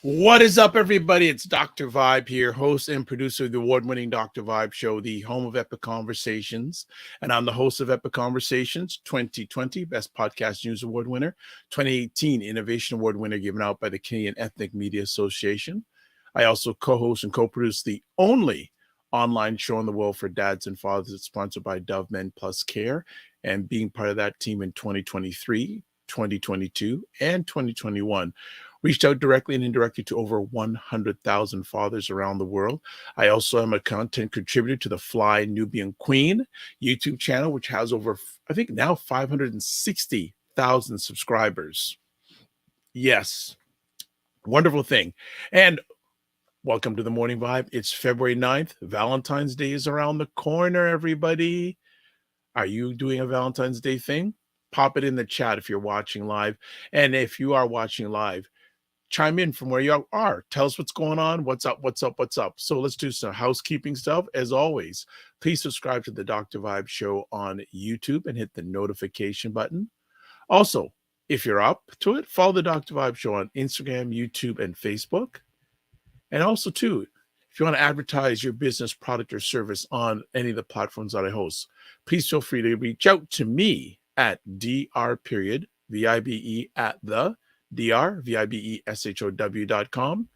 What is up, everybody? It's Dr. Vibe here, host and producer of the award-winning Dr. Vibe Show, the home of Epic Conversations. And I'm the host of Epic Conversations 2020, Best Podcast News Award winner, 2018 Innovation Award winner given out by the Canadian Ethnic Media Association. I also co-host and co-produce the only online show in the world for dads and fathers. It's sponsored by Dove Men Plus Care, and being part of that team in 2023, 2022, and 2021. Reached out directly and indirectly to over 100,000 fathers around the world. I also am a content contributor to the Fly Nubian Queen YouTube channel, which has over, I think now 560,000 subscribers. Yes, wonderful thing. And welcome to the Morning Vibe. It's February 9th. Valentine's Day is around the corner, everybody. Are you doing a Valentine's Day thing? Pop it in the chat if you're watching live. And if you are watching live, chime in from where you are. Tell us what's going on. What's up? So let's do some housekeeping stuff. As always, please subscribe to the Dr. Vibe Show on YouTube and hit the notification button. Also, if you're up to it, follow the Dr. Vibe Show on Instagram, YouTube, and Facebook. And also, too, if you want to advertise your business, product, or service on any of the platforms that I host, please feel free to reach out to me at dr.vibe at the dr.vibeshow.com,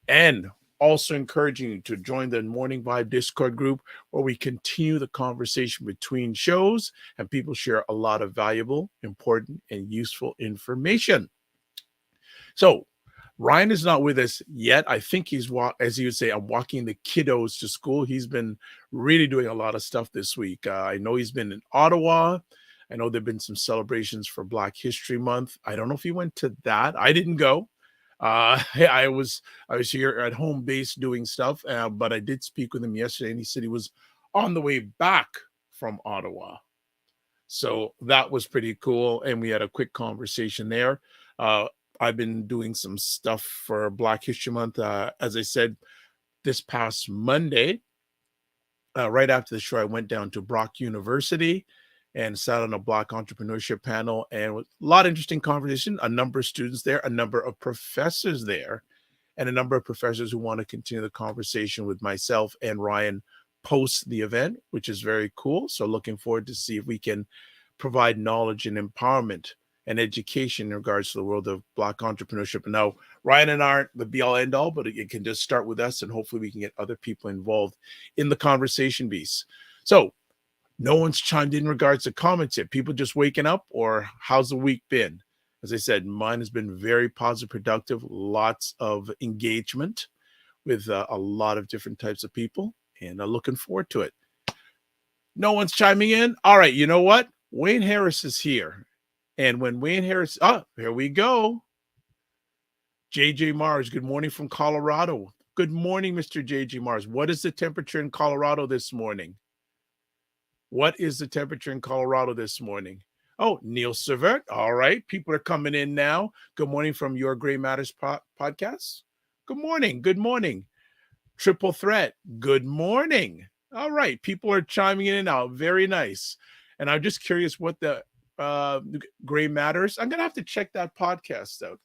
and also encouraging you to join the Morning Vibe Discord group, where we continue the conversation between shows and people share a lot of valuable, important, and useful information. So Ryan is not with us yet. I think he's, as he would say, I'm walking the kiddos to school. He's been really doing a lot of stuff this week. I know he's been in Ottawa. I know there've been some celebrations for Black History Month. I don't know if he went to that. I didn't go. I was here at home base doing stuff, but I did speak with him yesterday, and he said he was on the way back from Ottawa. So that was pretty cool, and we had a quick conversation there. I've been doing some stuff for Black History Month. As I said, this past Monday, right after the show, I went down to Brock University and sat on a Black entrepreneurship panel, and with a lot of interesting conversation, a number of students there, a number of professors there, and a number of professors who want to continue the conversation with myself and Ryan post the event, which is very cool. So looking forward to see if we can provide knowledge and empowerment and education in regards to the world of Black entrepreneurship. And now, Ryan and I aren't the be-all, end-all, but it can just start with us, and hopefully we can get other people involved in the conversation piece. So no one's chimed in regards to comments yet. People just waking up, or how's the week been? As I said, mine has been very positive, productive, lots of engagement with a lot of different types of people, and I'm looking forward to it. No one's chiming in. All right, you know what? Wayne Harris is here. And when Wayne Harris, here we go. JJ Mars, good morning from Colorado. Good morning, Mr. JJ Mars. What is the temperature in Colorado this morning? What is the temperature in Colorado this morning? Oh, Neil Severt. All right. People are coming in now. Good morning from Your Gray Matters podcast. Good morning. Good morning. Triple Threat. Good morning. All right. People are chiming in and out. Very nice. And I'm just curious what the Gray Matters. I'm going to have to check that podcast out.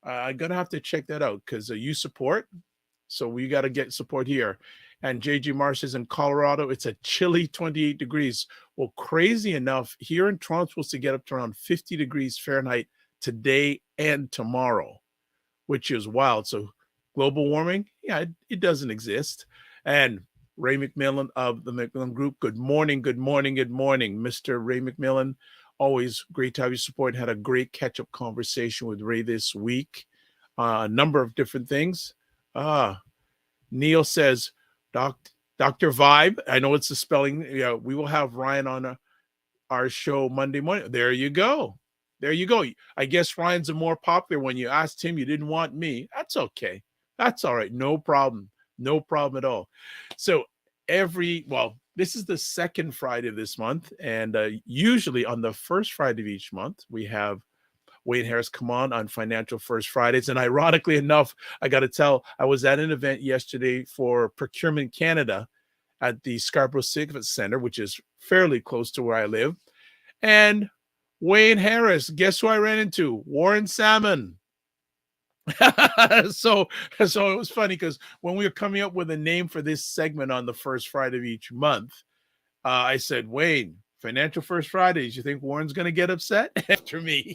I'm going to have to check that out because you support. So we got to get support here. And JG Mars is in Colorado. It's a chilly 28 degrees. Well, crazy enough, here in Toronto, it's supposed to get up to around 50 degrees Fahrenheit today and tomorrow, which is wild. So global warming, yeah, it doesn't exist. And Ray McMillan of the McMillan Group, good morning, good morning, good morning. Mr. Ray McMillan, always great to have your support. Had a great catch-up conversation with Ray this week. A number of different things. Neil says, Dr. Vibe, I know it's the spelling. Yeah, we will have Ryan on our show Monday morning. There you go. there you go. I guess Ryan's a more popular one. You asked him, you didn't want me. That's okay. That's all right. No problem. No problem at all. So this is the second Friday of this month. And usually on the first Friday of each month, we have Wayne Harris come on Financial First Fridays. And ironically enough, I got to tell, I was at an event yesterday for Procurement Canada at the Scarborough Civic Center, which is fairly close to where I live. And Wayne Harris, guess who I ran into? Warren Salmon. so it was funny because when we were coming up with a name for this segment on the first Friday of each month, I said, Wayne, Financial First Fridays, you think Warren's going to get upset after me?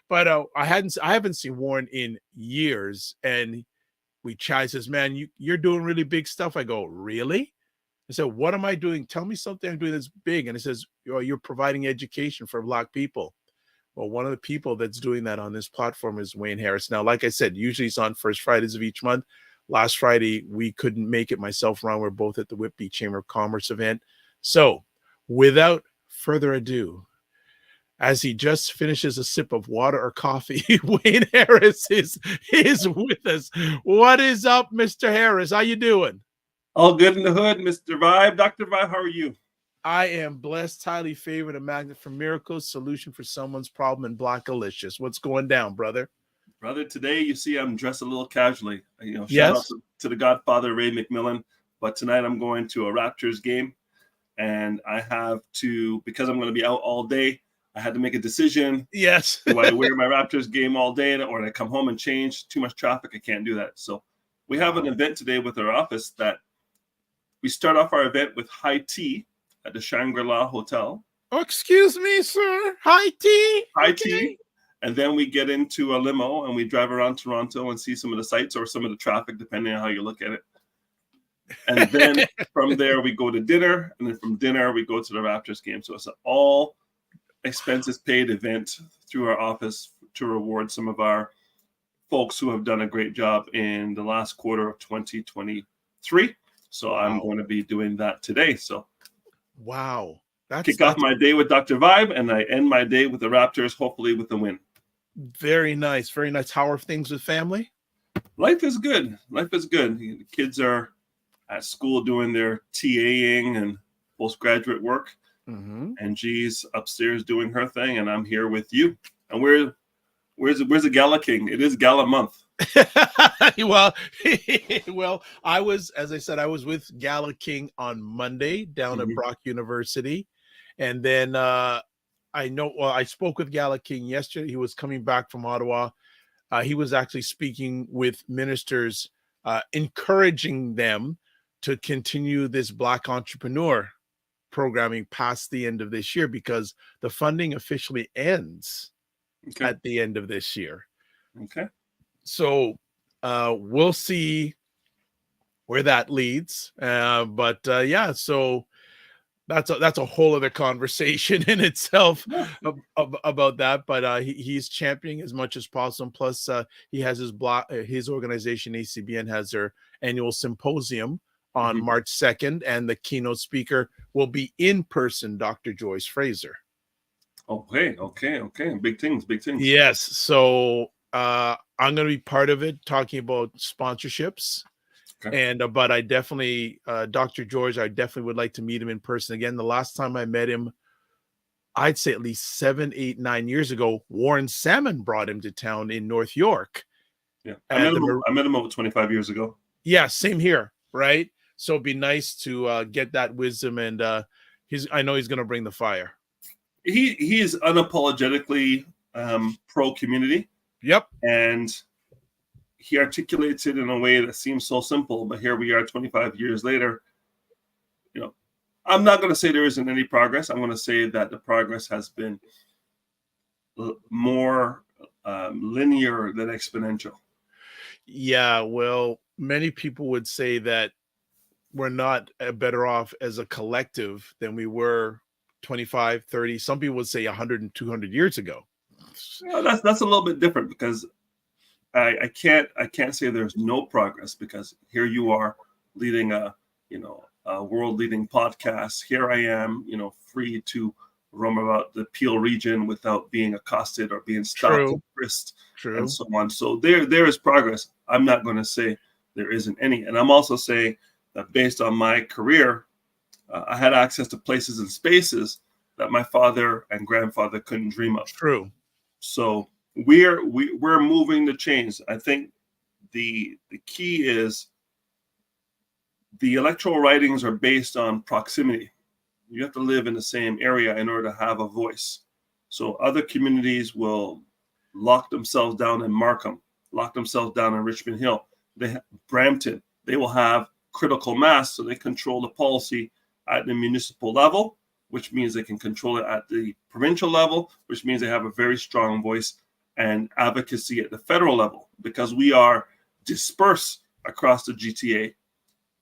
But I haven't seen Warren in years, and we chat. He says, man, you're doing really big stuff. I go, really? I said, what am I doing? Tell me something I'm doing that's big. And he says, you're providing education for Black people. Well, one of the people that's doing that on this platform is Wayne Harris. Now, like I said, usually it's on first Fridays of each month. Last Friday, we couldn't make it. Myself and Ron were both at the Whitby Chamber of Commerce event. So without further ado, as he just finishes a sip of water or coffee, Wayne Harris is with us. What is up, Mr. Harris? How you doing? All good in the hood, Mr. Vibe. Dr. Vibe, how are you? I am blessed, highly favored, a magnet for miracles, solution for someone's problem, and Blackalicious. What's going down, brother? Brother, today you see I'm dressed a little casually. Shout Yes. out to the Godfather, Ray McMillan. But tonight I'm going to a Raptors game, and I have to, because I'm going to be out all day, I had to make a decision. Yes. Do I wear my Raptors game all day, or do I come home and change? Too much traffic, I can't do that. So we have an event today with our office that we start off our event with high tea at the Shangri-La Hotel. Oh, excuse me, sir. High tea. High tea. And then we get into a limo and we drive around Toronto and see some of the sights or some of the traffic, depending on how you look at it. And then from there, we go to dinner. And then from dinner, we go to the Raptors game. So it's an all expenses paid event through our office to reward some of our folks who have done a great job in the last quarter of 2023. So I'm going to be doing that today. So wow. Kick off my day with Dr. Vibe, and I end my day with the Raptors, hopefully with a win. Very nice. Very nice. How are things with family? Life is good. Life is good. The kids are at school doing their TAing and postgraduate work. Mm-hmm. And G's upstairs doing her thing, and I'm here with you. And where's the Gala King? It is Gala month. well, I was with Gala King on Monday down at Brock University. And then I spoke with Gala King yesterday. He was coming back from Ottawa. He was actually speaking with ministers, encouraging them to continue this Black entrepreneur programming past the end of this year, because the funding officially ends at the end of this year. Okay. So we'll see where that leads. So that's a whole other conversation in itself about that. But he's championing as much as possible. Plus, he has his organization, ACBN, has their annual symposium on March 2nd, and the keynote speaker will be in person, Dr. Joyce Fraser. Okay. Big things. Yes. So I'm going to be part of it, talking about sponsorships. Okay. And but I definitely, Dr. George, I definitely would like to meet him in person again. The last time I met him, I'd say at least 7, 8, 9 years ago, Warren Salmon brought him to town in North York. Yeah, I met him over 25 years ago. Yeah, same here, right? So it'd be nice to get that wisdom, and I know he's going to bring the fire. He is unapologetically pro community. Yep. And he articulates it in a way that seems so simple, but here we are 25 years later. I'm not going to say there isn't any progress. I'm going to say that the progress has been more linear than exponential. Yeah, well, many people would say that we're not better off as a collective than we were 25, 30. Some people would say 100 and 200 years ago. Well, that's a little bit different, because I can't say there's no progress, because here you are leading a world leading podcast. Here I am, free to roam about the Peel region without being accosted or being stopped and True. frisked and True. so on. So there is progress. I'm not going to say there isn't any. And I'm also saying that based on my career, I had access to places and spaces that my father and grandfather couldn't dream of. True. So we're moving the change. I think the key is the electoral writings are based on proximity. You have to live in the same area in order to have a voice. So other communities will lock themselves down in Markham, lock themselves down in Richmond Hill, Brampton. They will have critical mass, so they control the policy at the municipal level, which means they can control it at the provincial level, which means they have a very strong voice and advocacy at the federal level. Because we are dispersed across the GTA,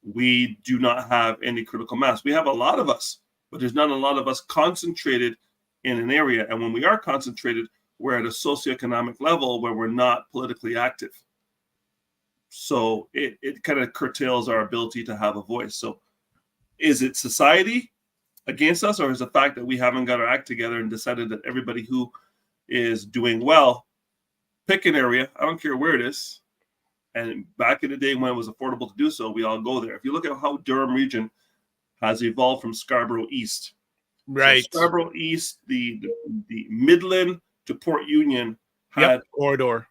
we do not have any critical mass. We have a lot of us, but there's not a lot of us concentrated in an area. And when we are concentrated, we're at a socioeconomic level where we're not politically active. So it kind of curtails our ability to have a voice. So is it society against us, or is the fact that we haven't got our act together and decided that everybody who is doing well, pick an area, I don't care where it is. And back in the day when it was affordable to do so, we all go there. If you look at how Durham region has evolved from Scarborough East. Right. So Scarborough East, the Midland to Port Union had corridor.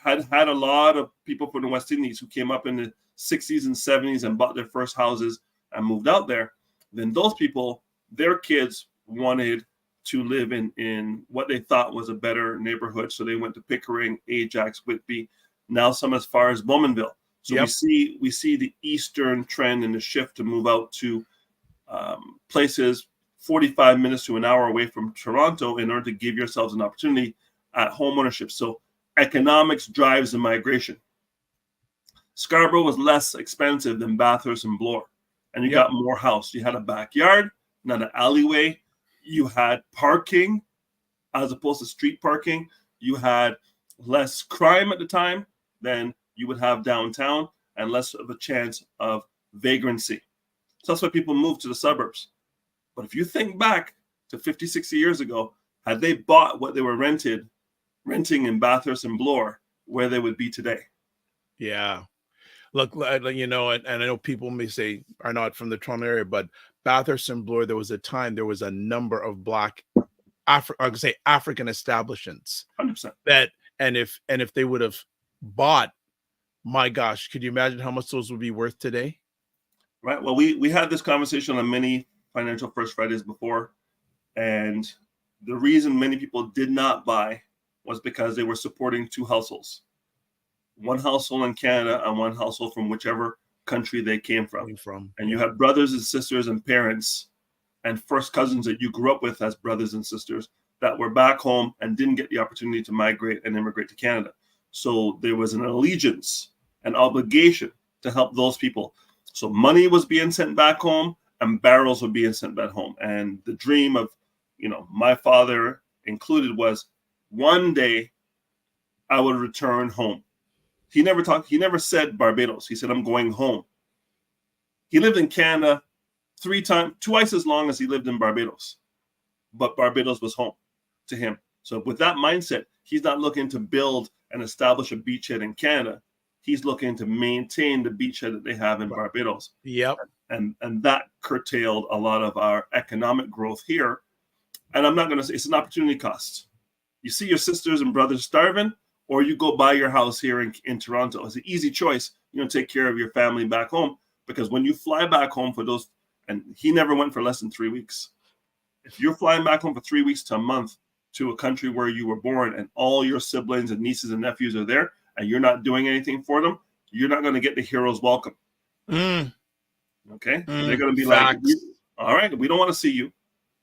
Had a lot of people from the West Indies who came up in the 60s and 70s and bought their first houses and moved out there. Then those people, their kids wanted to live in what they thought was a better neighborhood. So they went to Pickering, Ajax, Whitby, now some as far as Bowmanville. So we see the eastern trend and the shift to move out to places 45 minutes to an hour away from Toronto in order to give yourselves an opportunity at home ownership. So economics drives the migration. Scarborough was less expensive than Bathurst and Bloor, and you got more house. You had a backyard, not an alleyway. You had parking as opposed to street parking. You had less crime at the time than you would have downtown, and less of a chance of vagrancy. So that's why people moved to the suburbs. But if you think back to 50, 60 years ago, had they bought what they were renting in Bathurst and Bloor, where they would be today. Yeah. Look, you know, and I know people may say are not from the Toronto area, but Bathurst and Bloor, there was a time there was a number of Black African establishments 100%. that, and if they would have bought, my gosh, could you imagine how much those would be worth today? Right. Well, we had this conversation on many Financial First Fridays before, and the reason many people did not buy was because they were supporting two households. One household in Canada and one household from whichever country they came from. And you had brothers and sisters and parents and first cousins that you grew up with as brothers and sisters that were back home and didn't get the opportunity to migrate and immigrate to Canada. So there was an allegiance, an obligation to help those people. So money was being sent back home and barrels were being sent back home. And the dream of, you know, my father included was one day I would return home. He never said Barbados. He said, I'm going home. He lived in Canada twice as long as he lived in Barbados. But Barbados was home to him. So with that mindset, he's not looking to build and establish a beachhead in Canada. He's looking to maintain the beachhead that they have in Barbados. Yep. And that curtailed a lot of our economic growth here. And I'm not going to say it's an opportunity cost. You see your sisters and brothers starving, or you go buy your house here in Toronto. It's an easy choice. You know, take care of your family back home, because when you fly back home for those, and he never went for less than 3 weeks. If you're flying back home for 3 weeks to a month to a country where you were born and all your siblings and nieces and nephews are there and you're not doing anything for them, you're not going to get the hero's welcome. Okay? They're going to be like, all right, we don't want to see you.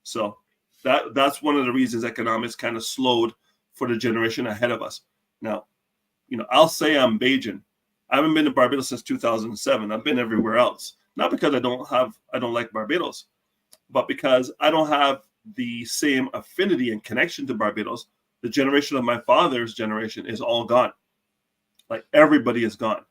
So that's one of the reasons economics kind of slowed for the generation ahead of us. Now, you know, I'll say I'm Bajan. I haven't been to Barbados since 2007. I've been everywhere else. Not because I don't like Barbados, but because I don't have the same affinity and connection to Barbados. The generation of my father's generation is all gone. Like everybody is gone.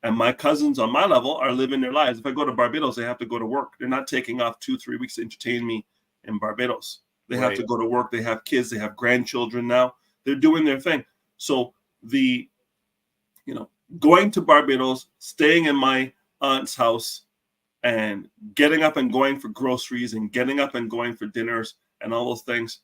And my cousins on my level are living their lives. If I go to Barbados, they have to go to work. They're not taking off 2-3 weeks to entertain me in Barbados. They have to go to work. They have kids. They have grandchildren now. They're doing their thing. So going to Barbados, staying in my aunt's house, and getting up and going for groceries and getting up and going for dinners and all those things,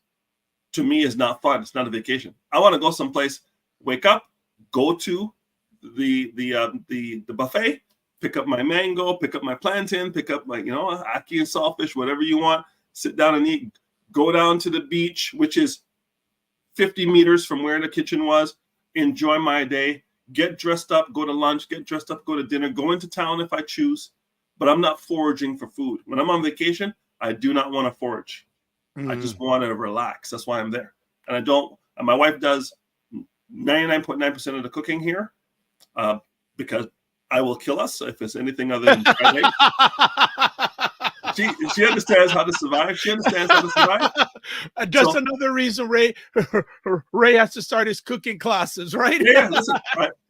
to me, is not fun. It's not a vacation. I want to go someplace, wake up, go to the buffet, pick up my mango, pick up my plantain, pick up my ackee and saltfish, whatever you want, sit down and eat, go down to the beach, which is 50 meters from where the kitchen was, enjoy my day, get dressed up, go to lunch, get dressed up, go to dinner, go into town if I choose, but I'm not foraging for food. When I'm on vacation, I do not want to forage. I just want to relax. That's why I'm there. And my wife does 99.9% of the cooking here, because I will kill us if it's anything other than fried eggs. She understands how to survive. She understands how to survive. That's another reason Ray has to start his cooking classes, right? Yeah, listen,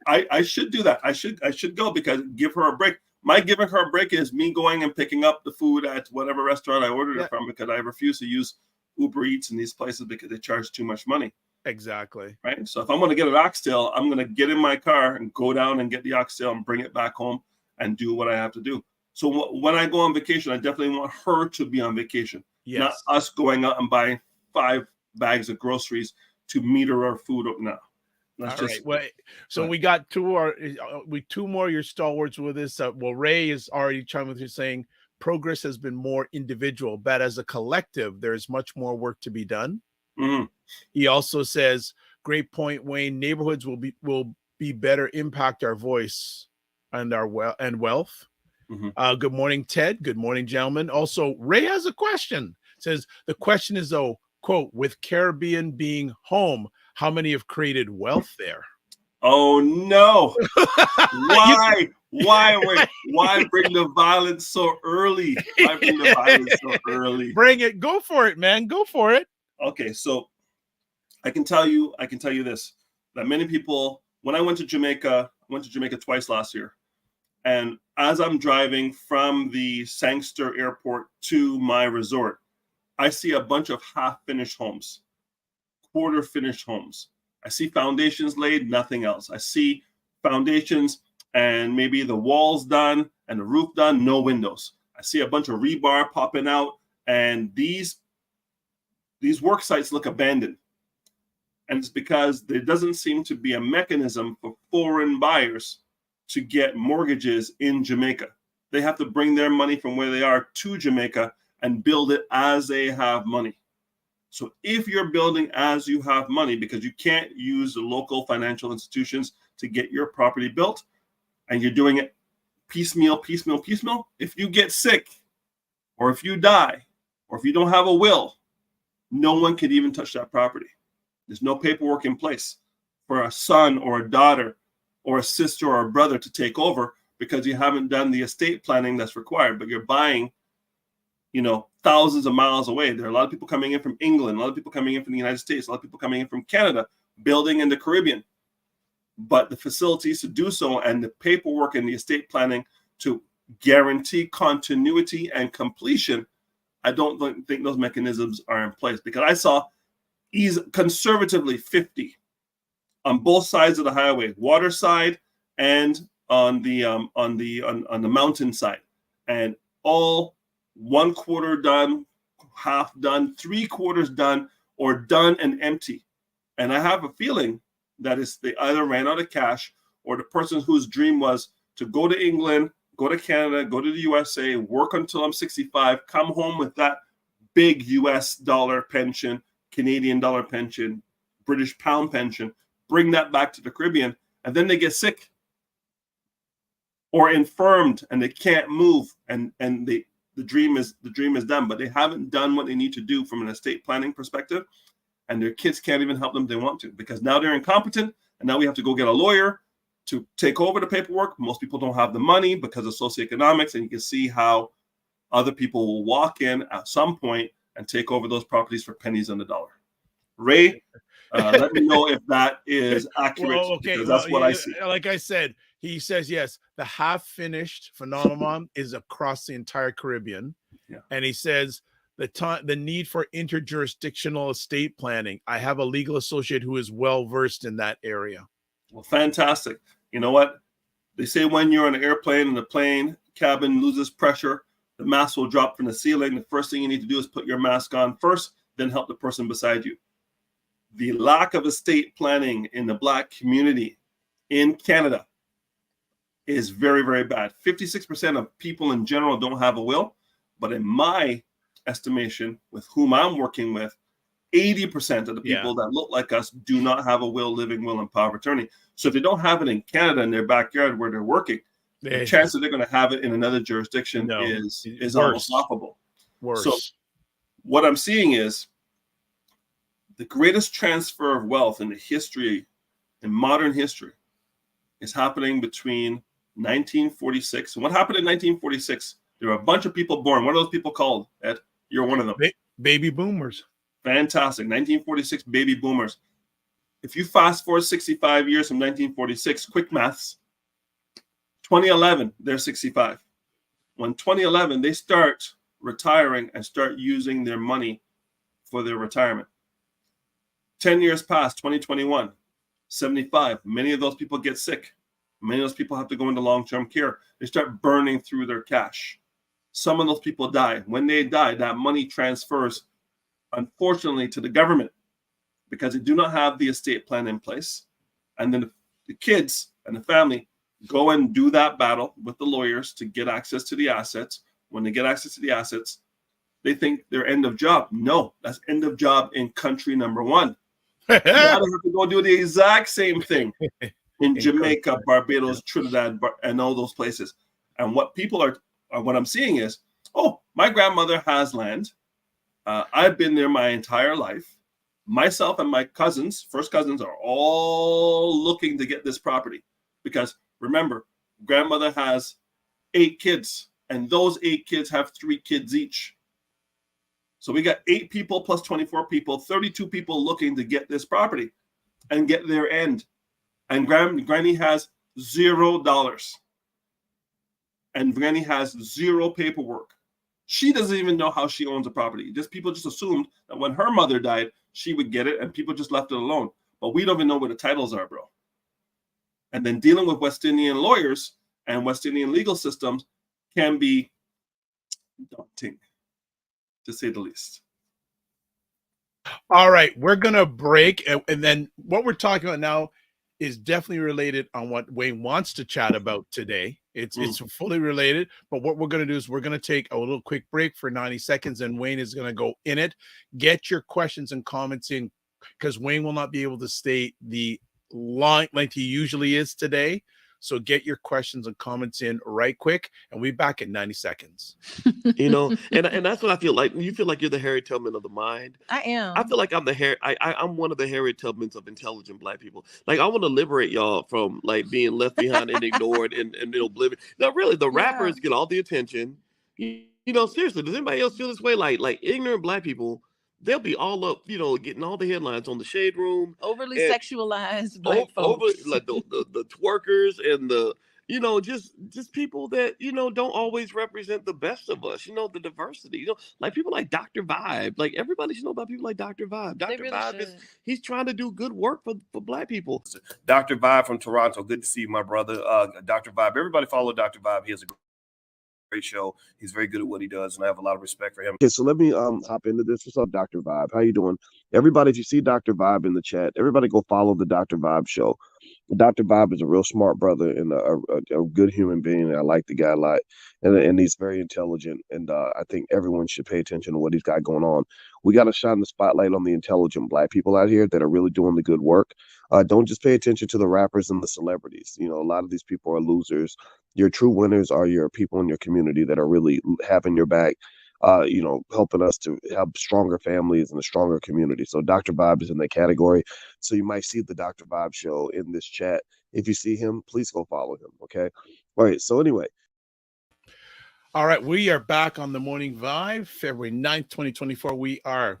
I should do that. I should go, because give her a break. My giving her a break is me going and picking up the food at whatever restaurant I ordered it from, because I refuse to use Uber Eats in these places because they charge too much money. Exactly. Right. So if I'm going to get an oxtail, I'm going to get in my car and go down and get the oxtail and bring it back home and do what I have to do. So when I go on vacation, I definitely want her to be on vacation, not us going out and buying 5 bags of groceries to meter our food up now. That's all right. Well, so we got two more of your stalwarts with us. Ray is already chiming with you saying progress has been more individual, but as a collective, there's much more work to be done. Mm-hmm. He also says, great point, Wayne. Neighborhoods will be better impact our voice and our wealth. Mm-hmm. Good morning, Ted. Good morning, gentlemen. Also, Ray has a question. Says the question is, though, quote, with Caribbean being home, how many have created wealth there? Oh no! Why? Why bring the violence so early? Why bring the violence so early? Bring it. Go for it, man. Go for it. Okay, so I can tell you this, that many people, when I went to Jamaica twice last year, and as I'm driving from the Sangster airport to my resort, I see a bunch of half-finished homes, quarter-finished homes. I see foundations laid, nothing else. I see foundations and maybe the walls done and the roof done, no windows. I see a bunch of rebar popping out, and these work sites look abandoned. And it's because there doesn't seem to be a mechanism for foreign buyers to get mortgages in Jamaica. They have to bring their money from where they are to Jamaica and build it as they have money. So if you're building as you have money, because you can't use the local financial institutions to get your property built, and you're doing it piecemeal, if you get sick, or if you die, or if you don't have a will, no one can even touch that property. There's no paperwork in place for a son or a daughter or a sister or a brother to take over, because you haven't done the estate planning that's required, but you're buying, thousands of miles away. There are a lot of people coming in from England, a lot of people coming in from the United States, a lot of people coming in from Canada, building in the Caribbean. But the facilities to do so and the paperwork and the estate planning to guarantee continuity and completion, I don't think those mechanisms are in place, because I saw conservatively 50 on both sides of the highway, water side and on the mountain side, and all 1/4 done, half done, 3/4 done, or done and empty. And I have a feeling that they either ran out of cash, or the person whose dream was to go to England, go to Canada, go to the USA, work until I'm 65, come home with that big US dollar pension, Canadian dollar pension, British pound pension, bring that back to the Caribbean, and then they get sick or infirmed and they can't move, and the dream is done, but they haven't done what they need to do from an estate planning perspective, and their kids can't even help them if they want to, because now they're incompetent, and now we have to go get a lawyer to take over the paperwork. Most people don't have the money because of socioeconomics, and you can see how other people will walk in at some point and take over those properties for pennies on the dollar. Ray, let me know if that is accurate, because that's what I see. Like I said, he says, yes, the half-finished phenomenon is across the entire Caribbean. Yeah. And he says the need for interjurisdictional estate planning. I have a legal associate who is well versed in that area. Well, fantastic. You know what? They say when you're on an airplane and the plane cabin loses pressure, the mask will drop from the ceiling. The first thing you need to do is put your mask on first, then help the person beside you. The lack of estate planning in the Black community in Canada is very, very bad. 56% of people in general don't have a will, but in my estimation, with whom I'm working with, 80% of the people that look like us do not have a will, living will, and power of attorney. So if they don't have it in Canada in their backyard where they're working, the chance that they're going to have it in another jurisdiction is almost laughable. Worse. So what I'm seeing is the greatest transfer of wealth in the history, in modern history, is happening between 1946. And what happened in 1946? There were a bunch of people born. What are those people called, Ed? You're one of them. Baby boomers. Fantastic. 1946 baby boomers. If you fast forward 65 years from 1946, quick maths, 2011, they're 65. When 2011, they start retiring and start using their money for their retirement. 10 years past, 2021, 75. Many of those people get sick. Many of those people have to go into long-term care. They start burning through their cash. Some of those people die. When they die, that money transfers, unfortunately, to the government because they do not have the estate plan in place. And then the kids and the family go and do that battle with the lawyers to get access to the assets. When they get access to the assets, they think they're end of job. No, that's end of job in country number one. Now they have to go do the exact same thing in Jamaica, Barbados, Trinidad, and all those places. And what people are what I'm seeing is, oh, my grandmother has land. I've been there my entire life. Myself and my cousins, first cousins, are all looking to get this property because remember, grandmother has 8 kids, and those 8 kids have 3 kids each. So we got 8 people plus 24 people, 32 people looking to get this property and get their end. And Granny has $0. And Granny has 0 paperwork. She doesn't even know how she owns a property. People just assumed that when her mother died, she would get it, and people just left it alone. But we don't even know where the titles are, bro. And then dealing with West Indian lawyers and West Indian legal systems can be daunting, to say the least. All right, we're going to break. And then what we're talking about now is definitely related on what Wayne wants to chat about today. It's fully related, but what we're going to do is we're going to take a little quick break for 90 seconds, and Wayne is going to go in it. Get your questions and comments in, because Wayne will not be able to stay the long length he usually is today. So get your questions and comments in right quick, and we'll be back in 90 seconds. You know, and that's what I feel like. You feel like you're the Harriet Tubman of the mind. I am. I feel like I'm one of the Harriet Tubmans of intelligent Black people. Like, I want to liberate y'all from like being left behind and ignored and oblivion. No, really, the rappers get all the attention. You know, seriously, does anybody else feel this way? Like ignorant Black people, they'll be all up, you know, getting all the headlines on the Shade Room. Overly sexualized Black folks. Like the twerkers and the, you know, just people that, you know, don't always represent the best of us. You know, the diversity. You know, like people like Dr. Vibe. Like everybody should know about people like Dr. Vibe. Dr. Really Vibe he's trying to do good work for Black people. Dr. Vibe from Toronto. Good to see you, my brother. Dr. Vibe. Everybody follow Dr. Vibe. He has a great show. He's very good at what he does, and I have a lot of respect for him. Okay, so let me hop into this. What's up, Dr. Vibe? How you doing? Everybody, if you see Dr. Vibe in the chat, everybody go follow the Dr. Vibe show. Dr. Vibe is a real smart brother and a good human being. I like the guy a lot, and he's very intelligent. And I think everyone should pay attention to what he's got going on. We got to shine the spotlight on the intelligent Black people out here that are really doing the good work. Don't just pay attention to the rappers and the celebrities. You know, a lot of these people are losers. Your true winners are your people in your community that are really having your back. You know, helping us to have stronger families and a stronger community. So Dr. Vibe is in that category. So you might see the Dr. Vibe show in this chat. If you see him, please go follow him. Okay. All right. So anyway. All right. We are back on the Morning Vibe, February 9th, 2024. We are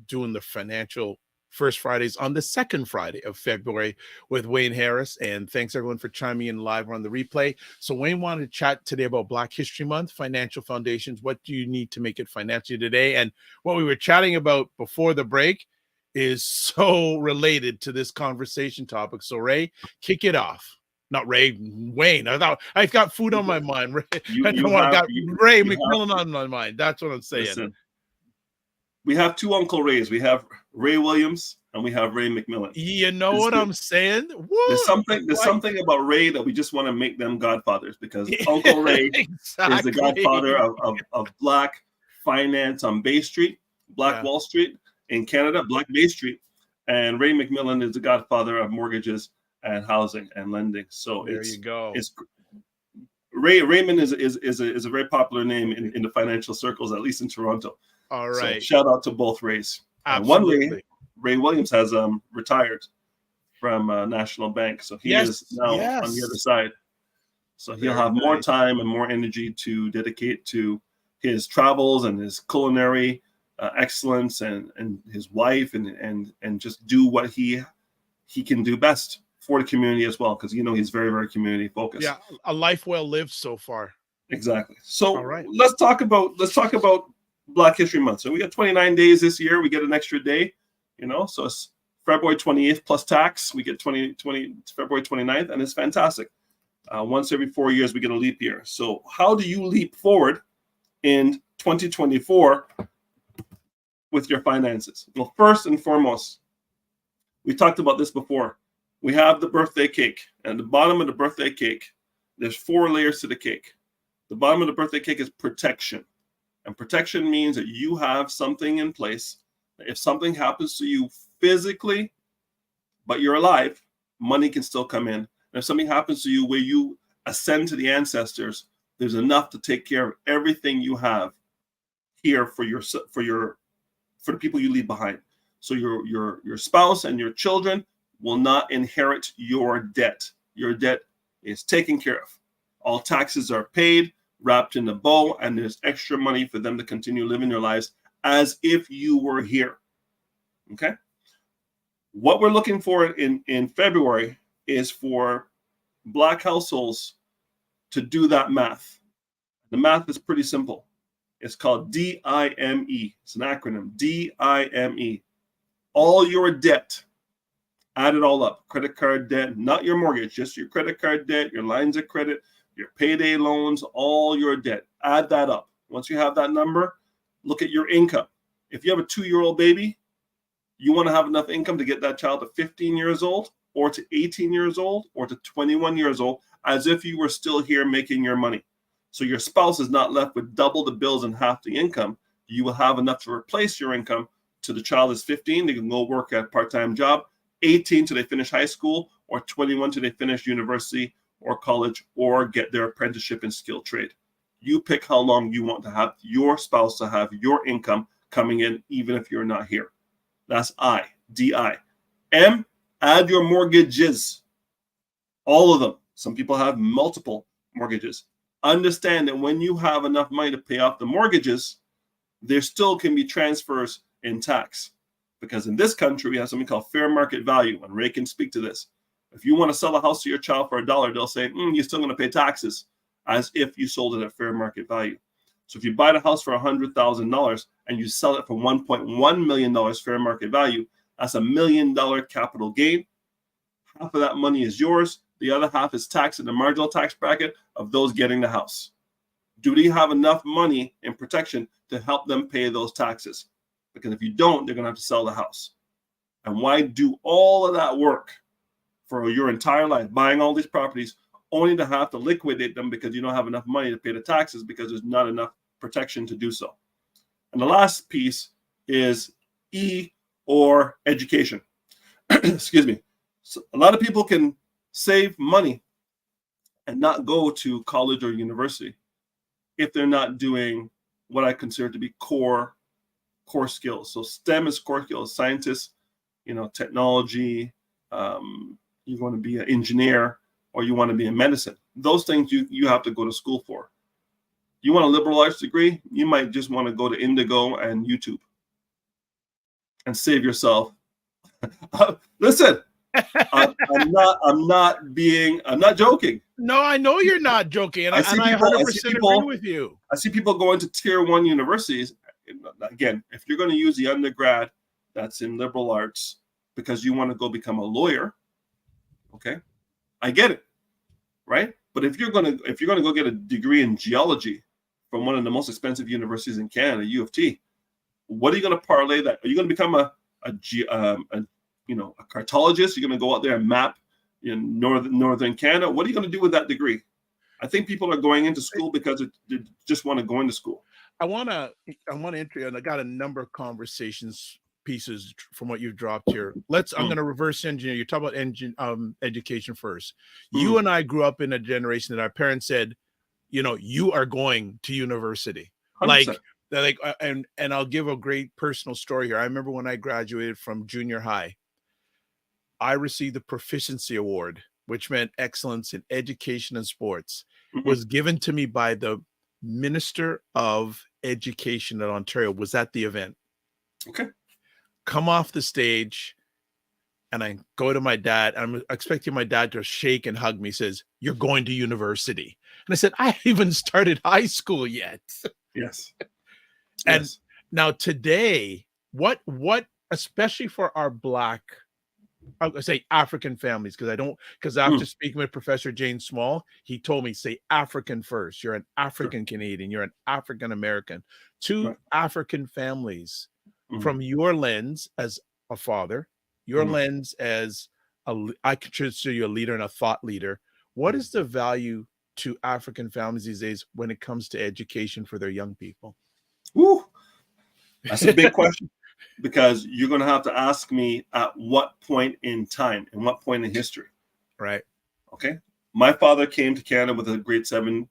doing the financial first Fridays on the second Friday of February with Wayne Harris. And thanks everyone for chiming in live on the replay. So Wayne wanted to chat today about Black History Month, financial foundations. What do you need to make it financially today? And what we were chatting about before the break is so related to this conversation topic. So Ray, kick it off. Not Ray, Wayne. I thought I've got food on my mind. Ray, I got Ray McMillan on my mind. That's what I'm saying. Listen, we have two Uncle Rays. We have Ray Williams and we have Ray McMillan. You know what I'm saying? There's something about Ray that we just want to make them godfathers, because Uncle Ray is the godfather of Black finance on Bay Street, Black Wall Street in Canada, Black Bay Street, and Ray McMillan is the godfather of mortgages and housing and lending. So there you go. It's Raymond is a very popular name in the financial circles, at least in Toronto. All right. So shout out to both Rays. Absolutely. One Ray Williams has retired from National Bank, so he is now on the other side. So he'll have more time and more energy to dedicate to his travels and his culinary excellence and his wife and just do what he can do best for the community as well, because he's very, very community focused. Yeah, a life well lived so far. Exactly. So all right, let's talk about Black History Month. So we got 29 days this year. We get an extra day, so it's February 28th plus tax. We get February 29th, and it's fantastic. Once every 4 years, we get a leap year. So how do you leap forward in 2024 with your finances? Well, first and foremost, we talked about this before. We have the birthday cake, and at the bottom of the birthday cake, there's 4 layers to the cake. The bottom of the birthday cake is protection. And protection means that you have something in place. If something happens to you physically, but you're alive, money can still come in. And if something happens to you where you ascend to the ancestors, there's enough to take care of everything you have here for the people you leave behind. So your spouse and your children will not inherit your debt. Your debt is taken care of. All taxes are paid, wrapped in a bow, and there's extra money for them to continue living their lives as if you were here. Okay? What we're looking for in February is for Black households to do that math. The math is pretty simple. It's called DIME. It's an acronym, DIME. All your debt, add it all up. Credit card debt, not your mortgage, just your credit card debt, your lines of credit, your payday loans, all your debt. Add that up. Once you have that number, look at your income. If you have a 2-year-old baby, you want to have enough income to get that child to 15 years old or to 18 years old or to 21 years old, as if you were still here making your money. So your spouse is not left with double the bills and half the income. You will have enough to replace your income till the child is 15. They can go work at a part-time job, 18 till they finish high school, or 21 till they finish university or college or get their apprenticeship in skilled trade. You pick how long you want to have your spouse to have your income coming in, even if you're not here. That's I, D-I. M, add your mortgages. All of them. Some people have multiple mortgages. Understand that when you have enough money to pay off the mortgages, there still can be transfers in tax. Because in this country, we have something called fair market value, and Ray can speak to this. If you want to sell a house to your child for $1, they'll say, you're still going to pay taxes, as if you sold it at fair market value. So if you buy the house for $100,000 and you sell it for $1.1 million fair market value, that's $1 million capital gain. Half of that money is yours. The other half is taxed in the marginal tax bracket of those getting the house. Do they have enough money in protection to help them pay those taxes? Because if you don't, they're going to have to sell the house. And why do all of that work for your entire life, buying all these properties, only to have to liquidate them because you don't have enough money to pay the taxes because there's not enough protection to do so? And the last piece is E, or education. Excuse me. So a lot of people can save money and not go to college or university if they're not doing what I consider to be core skills. So STEM is core skills. Scientists, technology, you want to be an engineer, or you want to be in medicine. Those things you have to go to school for. You want a liberal arts degree, you might just want to go to Indigo and YouTube and save yourself Listen, I'm not joking. No, I know you're not joking, and I 100% agree with you. I see people going to tier 1 universities. Again, if you're going to use the undergrad that's in liberal arts because you want to go become a lawyer, okay, I get it, right? But if you're going to go get a degree in geology from one of the most expensive universities in Canada, U of T, what are you going to parlay that? Are you going to become a cartologist? You're going to go out there and map in northern Canada? What are you going to do with that degree? I think people are going into school because they just want to go into school. I want to enter, and I got a number of conversations pieces from what you've dropped here. I'm going to reverse engineer. You talk about education first. You and I grew up in a generation that our parents said, you are going to university. 100%. And I'll give a great personal story here. I remember when I graduated from junior high, I received the Proficiency Award, which meant excellence in education and sports, was given to me by the Minister of Education in Ontario. Was at the event. Okay. Come off the stage, and I go to my dad. I'm expecting my dad to shake and hug me. He says, "You're going to university." And I said, "I haven't even started high school yet." Yes. And now today, what, especially for our Black, I would say African families, because after speaking with Professor Jane Small, he told me, say African first. You're an African Canadian. You're an African American. Two African families, from your lens as a father, your lens as I consider you a leader and a thought leader. What is the value to African families these days when it comes to education for their young people? Woo. That's a big question. Because you're going to have to ask me at what point in time and what point in history. Right. Okay. My father came to Canada with a grade 7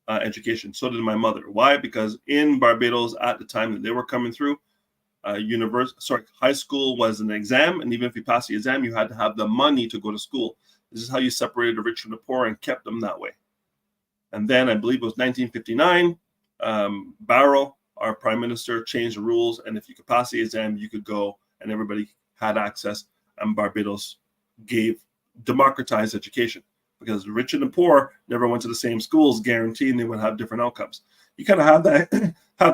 education. So did my mother. Why? Because in Barbados at the time that they were coming through, high school was an exam. And even if you passed the exam, you had to have the money to go to school. This is how you separated the rich from the poor and kept them that way. And then I believe it was 1959, Barrow, our prime minister, changed the rules, and if you could pass the exam, you could go, and everybody had access. And Barbados democratized education because the rich and the poor never went to the same schools, guaranteeing they would have different outcomes. You kind of have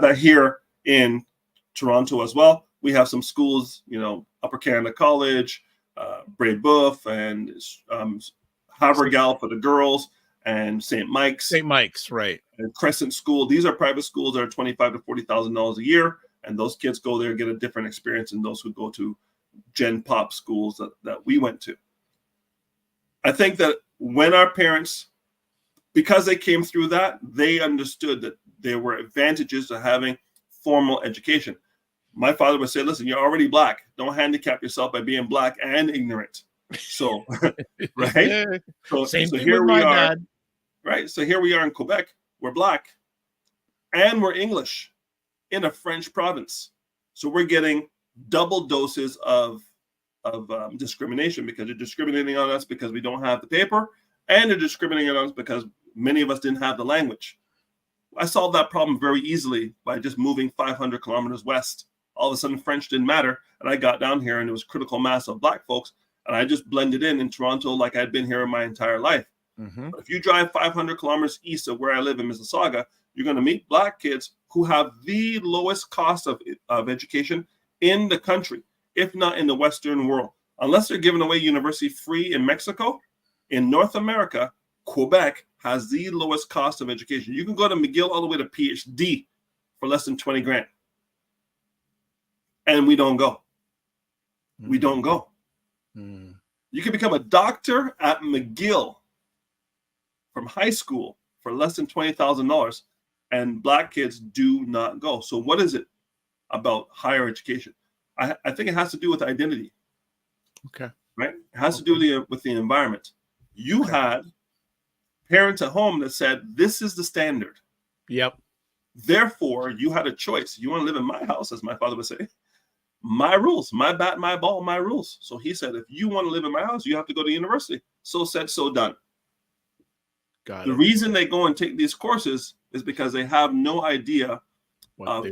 that here in Toronto as well. We have some schools, Upper Canada College, Brébeuf, and Havergal for the girls, and St. Mike's. St. Mike's, right. And Crescent School. These are private schools that are $25,000 to $40,000 a year. And those kids go there and get a different experience than those who go to Gen Pop schools that we went to. I think that when our parents, because they came through that, they understood that there were advantages to having formal education. My father would say, listen, you're already Black. Don't handicap yourself by being Black and ignorant. So, right? So here we are. Dad. Right. So here we are in Quebec. We're Black and we're English in a French province. So we're getting double doses of discrimination because they're discriminating on us because we don't have the paper, and they're discriminating on us because many of us didn't have the language. I solved that problem very easily by just moving 500 kilometers west. All of a sudden, French didn't matter. And I got down here and there was critical mass of Black folks. And I just blended in Toronto like I'd been here my entire life. But if you drive 500 kilometers east of where I live in Mississauga, you're going to meet Black kids who have the lowest cost of education in the country, if not in the Western world. Unless they're giving away university free in Mexico, in North America, Quebec has the lowest cost of education. You can go to McGill all the way to PhD for less than 20 grand. And we don't go. We don't go. You can become a doctor at McGill from high school for less than $20,000, and Black kids do not go. So what is it about higher education? I think it has to do with identity. Okay. Right? It has to do with the environment. You had parents at home that said, this is the standard. Yep. Therefore, you had a choice. You want to live in my house, as my father would say. My rules, my bat, my ball, my rules. So he said, if you want to live in my house, you have to go to university. So said, so done. The reason they go and take these courses is because they have no idea of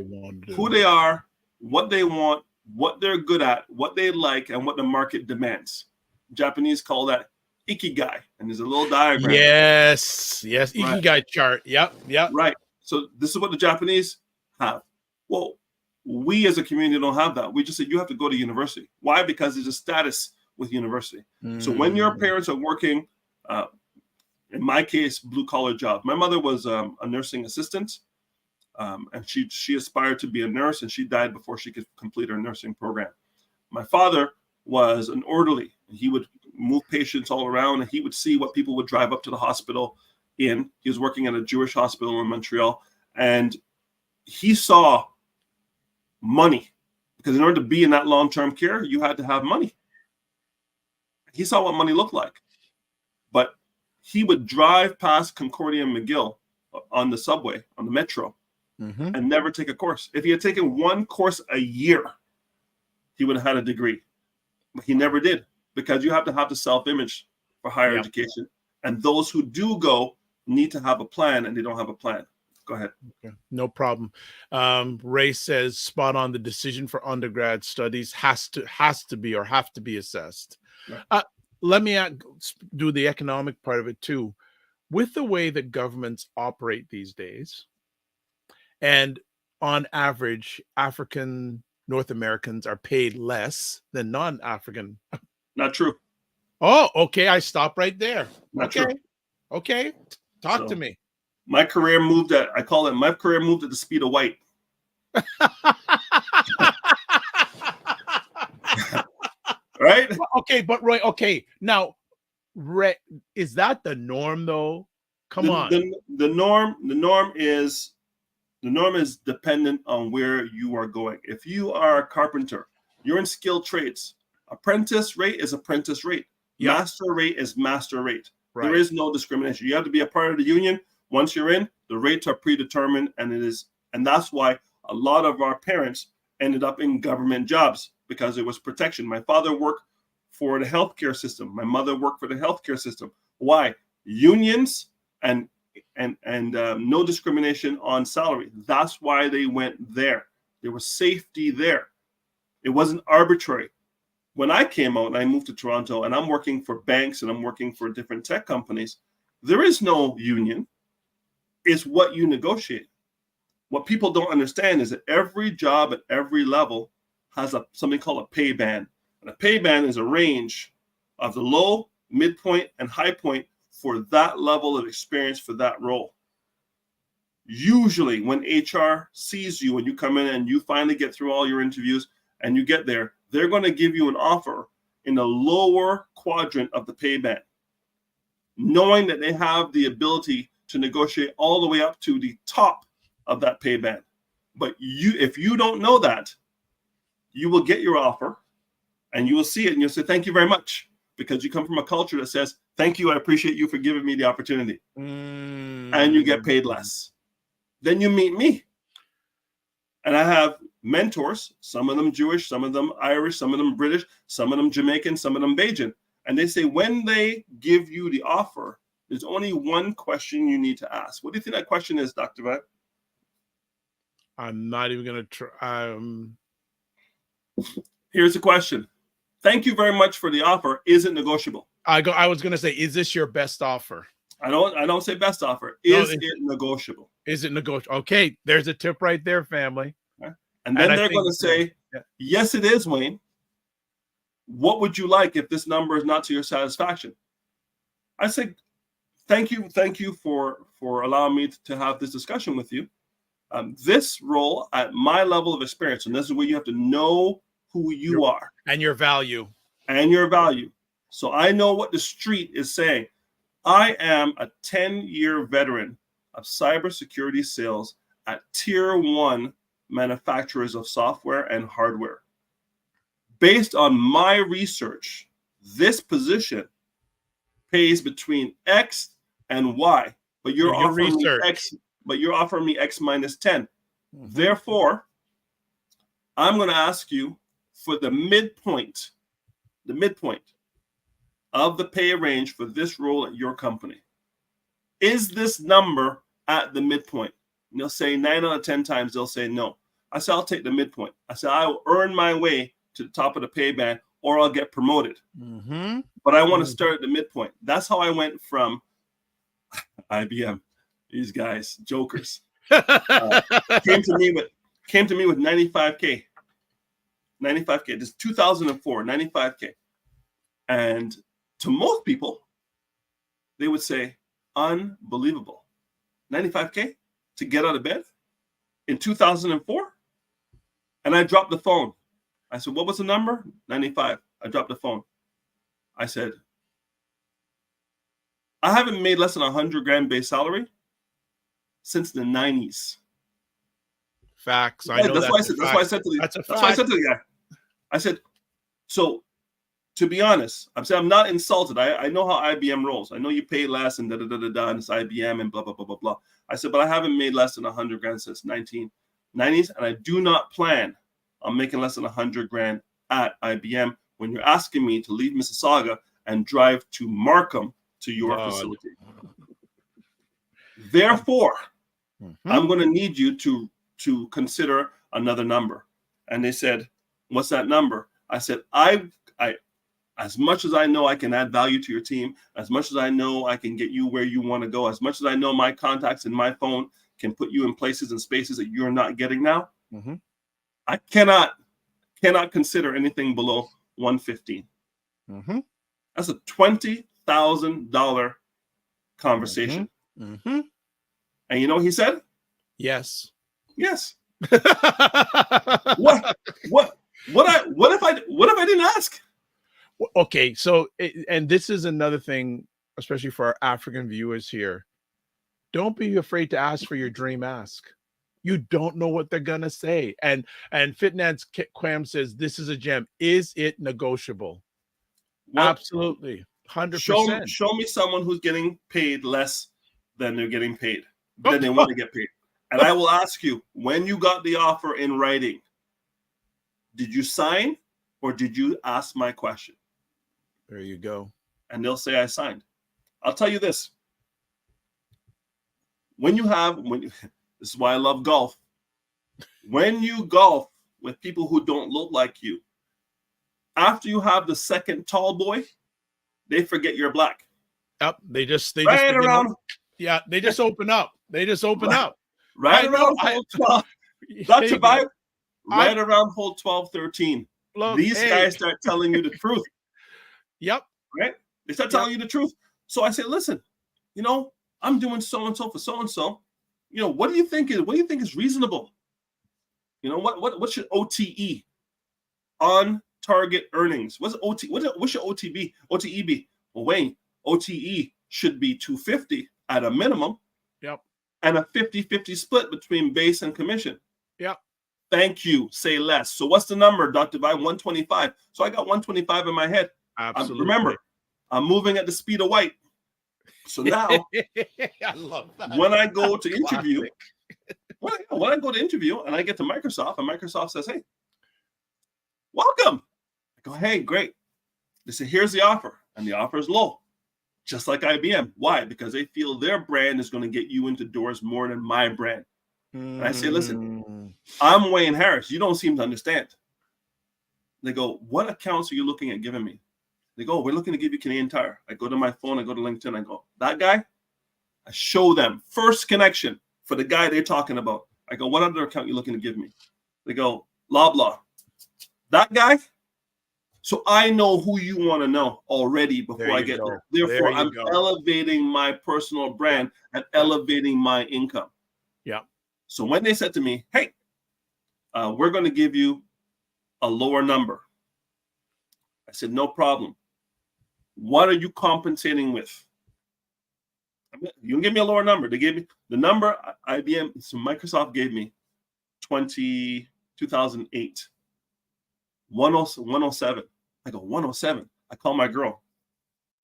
who they are, what they want, what they're good at, what they like, and what the market demands. Japanese call that ikigai, and there's a little diagram. Yes, Right. Ikigai chart. Yep. Right. So this is what the Japanese have. Well, we as a community don't have that. We just say you have to go to university. Why? Because there's a status with university. So when your parents are working, in my case, blue collar job. My mother was a nursing assistant, and she aspired to be a nurse, and she died before she could complete her nursing program. My father was an orderly. He would move patients all around, and he would see what people would drive up to the hospital in. He was working at a Jewish hospital in Montreal, and he saw money, because in order to be in that long-term care, you had to have money. He saw what money looked like, but he would drive past Concordia and McGill on the subway, on the metro, and never take a course. If he had taken one course a year, he would have had a degree. But he never did, because you have to have the self-image for higher education. And those who do go need to have a plan, and they don't have a plan. Go ahead. Okay, no problem. Ray says, spot on. The decision for undergrad studies have to be assessed. Right. Let me do the economic part of it too. With the way that governments operate these days, and on average, African North Americans are paid less than non-African. Not true. Oh, okay. I stop right there. Not okay. true. Okay. Talk to me. My career moved at the speed of white. Right? Okay, but Roy, okay. Now, is that the norm though? Come on. The norm is dependent on where you are going. If you are a carpenter, you're in skilled trades. Apprentice rate is apprentice rate. Yep. Master rate is master rate. Right. There is no discrimination. You have to be a part of the union. Once you're in, the rates are predetermined, and that's why a lot of our parents ended up in government jobs, because it was protection. My father worked for the healthcare system. My mother worked for the healthcare system. Why? Unions and no discrimination on salary. That's why they went there. There was safety there. It wasn't arbitrary. When I came out and I moved to Toronto, and I'm working for banks and I'm working for different tech companies, there is no union. It's what you negotiate. What people don't understand is that every job at every level has something called a pay band. And a pay band is a range of the low, midpoint, and high point for that level of experience for that role. Usually when HR sees you and you come in and you finally get through all your interviews and you get there, they're going to give you an offer in the lower quadrant of the pay band, knowing that they have the ability to negotiate all the way up to the top of that pay band. But if you don't know that, you will get your offer and you will see it and you'll say, thank you very much, because you come from a culture that says, thank you, I appreciate you for giving me the opportunity. And you get paid less. Then you meet me. And I have mentors, some of them Jewish, some of them Irish, some of them British, some of them Jamaican, some of them Bajan. And they say, when they give you the offer, there's only one question you need to ask. What do you think that question is, Dr. Vibe? I'm not even going to try. Here's the question. Thank you very much for the offer. Is it negotiable? I was going to say, is this your best offer? I don't say best offer. Is it negotiable? Is it negotiable? Okay, there's a tip right there, family. And then they're going to say, yes, it is, Wayne. What would you like if this number is not to your satisfaction? I say, thank you for allowing me to have this discussion with you. This role at my level of experience, and this is where you have to know who you are. And your value. And your value. So I know what the street is saying. I am a 10-year veteran of cybersecurity sales at tier 1 manufacturers of software and hardware. Based on my research, this position pays between X and Y, but you're offering me X, but you're offering me X minus 10. Therefore, I'm going to ask you for the midpoint of the pay range for this role at your company. Is this number at the midpoint? And they'll say 9 out of 10 times, they'll say no. I said, I'll take the midpoint. I said, I will earn my way to the top of the pay band or I'll get promoted. Mm-hmm. But I want to start at the midpoint. That's how I went from IBM. These guys, jokers, came to me with 95K. 95K. This is 2004, 95K. And to most people, they would say, unbelievable. 95K to get out of bed in 2004? And I dropped the phone. I said, what was the number? 95. I dropped the phone. I said, I haven't made less than 100 grand base salary since the 90s. Facts. I know that's why I said to the guy. I said, so to be honest, I'm not insulted. I know how IBM rolls. I know you pay less and da-da-da-da-da, and it's IBM and blah, blah, blah, blah, blah. I said, but I haven't made less than 100 grand since 1990s, and I do not plan on making less than 100 grand at IBM when you're asking me to leave Mississauga and drive to Markham to your facility. Therefore, I'm going to need you to consider another number. And they said, what's that number? I said, I as much as I know I can add value to your team, as much as I know I can get you where you want to go, as much as I know my contacts in my phone can put you in places and spaces that you're not getting now, I cannot consider anything below 115. That's a $20,000 conversation. And you know what he said? Yes. Yes. What if I didn't ask? Okay, so and this is another thing, especially for our African viewers here. Don't be afraid to ask for your dream ask. You don't know what they're gonna say. And Fitnance Quam says this is a gem. Is it negotiable? Well, absolutely, 100%. Show me someone who's getting paid less than they're getting paid. Then they want to get paid. And I will ask you, when you got the offer in writing, did you sign or did you ask my question? There you go. And they'll say I signed. I'll tell you this. This is why I love golf. When you golf with people who don't look like you, after you have the second tall boy, they forget you're black. Yep. They just they just open up. They just open up. Right around hole 12. Dr. Vibe, right around hole 12, 13. Look, these guys start telling you the truth. Yep. Right? They start telling you the truth. So I say, listen, I'm doing so-and-so for so-and-so. What do you think is reasonable? What should OTE? On target earnings. What's OT? What should OTE be? Well, Wayne, OTE should be 250 at a minimum. Yep. And a 50-50 split between base and commission. Yep. Thank you. Say less. So what's the number, Dr. Vibe? 125. So I got 125 in my head. Absolutely. Remember, I'm moving at the speed of light. So now, I love that. when I go to interview, when I go to interview and I get to Microsoft, and Microsoft says, hey, welcome. I go, hey, great. They say, here's the offer. And the offer is low, just like IBM. Why? Because they feel their brand is going to get you into doors more than my brand. And I say, listen, I'm Wayne Harris. You don't seem to understand. They go, what accounts are you looking at giving me? They go, we're looking to give you Canadian Tire. I go to my phone, I go to LinkedIn, I go, that guy? I show them first connection for the guy they're talking about. I go, what other account are you looking to give me? They go, Loblaw. That guy? So I know who you want to know already before I get there. Therefore, I'm elevating my personal brand and elevating my income. Yeah. So when they said to me, hey, we're going to give you a lower number. I said, no problem. What are you compensating with? You can give me a lower number. They gave me the number IBM, so Microsoft gave me 2008. 107. I go, 107. I call my girl,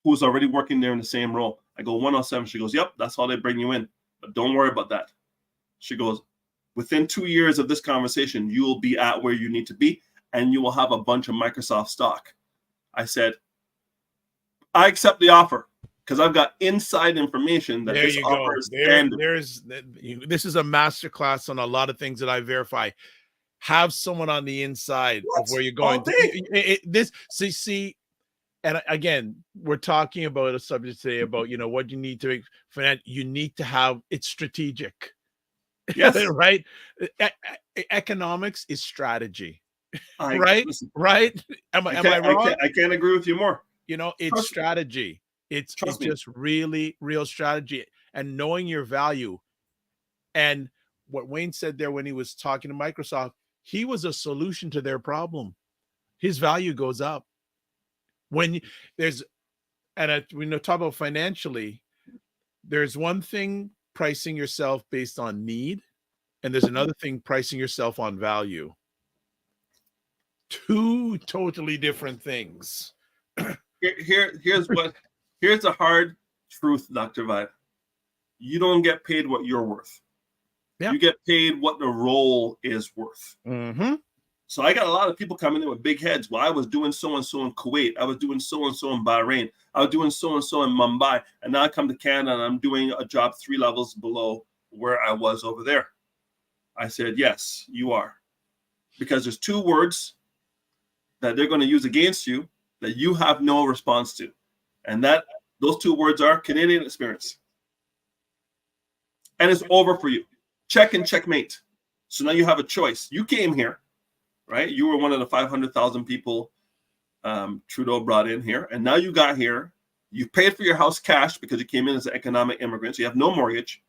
who's already working there in the same role. I go, 107. She goes, yep, that's how they bring you in. But don't worry about that. She goes, within 2 years of this conversation, you will be at where you need to be, and you will have a bunch of Microsoft stock. I said, I accept the offer because I've got inside information that this offer is standard. This is a masterclass on a lot of things that I verify. have someone on the inside of where you're All going. day. This see, and again, we're talking about a subject today about what you need to make finance. You need to have it's strategic, Yes. right? Economics is strategy, right? Listen, Right? Am I wrong? I can't agree with you more. It's Trust, strategy. It's trust me. just really real strategy and knowing your value. And what Wayne said there when he was talking to Microsoft, he was a solution to their problem. His value goes up when there's we talk about financially. There's one thing pricing yourself based on need, and there's another thing pricing yourself on value. Two totally different things. Here's the hard truth, Dr. Vibe. You don't get paid what you're worth. Yeah. You get paid what the role is worth. Mm-hmm. So I got a lot of people coming in with big heads. Well, I was doing so and so in Kuwait. I was doing so and so in Bahrain. I was doing so and so in Mumbai. And now I come to Canada and I'm doing a job 3 levels below where I was over there. I said, yes, you are. Because there's 2 words that they're going to use against you that you have no response to. And those 2 words are Canadian experience. And it's over for you. Check and checkmate. So now you have a choice. You came here, right? You were one of the 500,000 people Trudeau brought in here. And now you got here. You paid for your house cash because you came in as an economic immigrant. So you have no mortgage.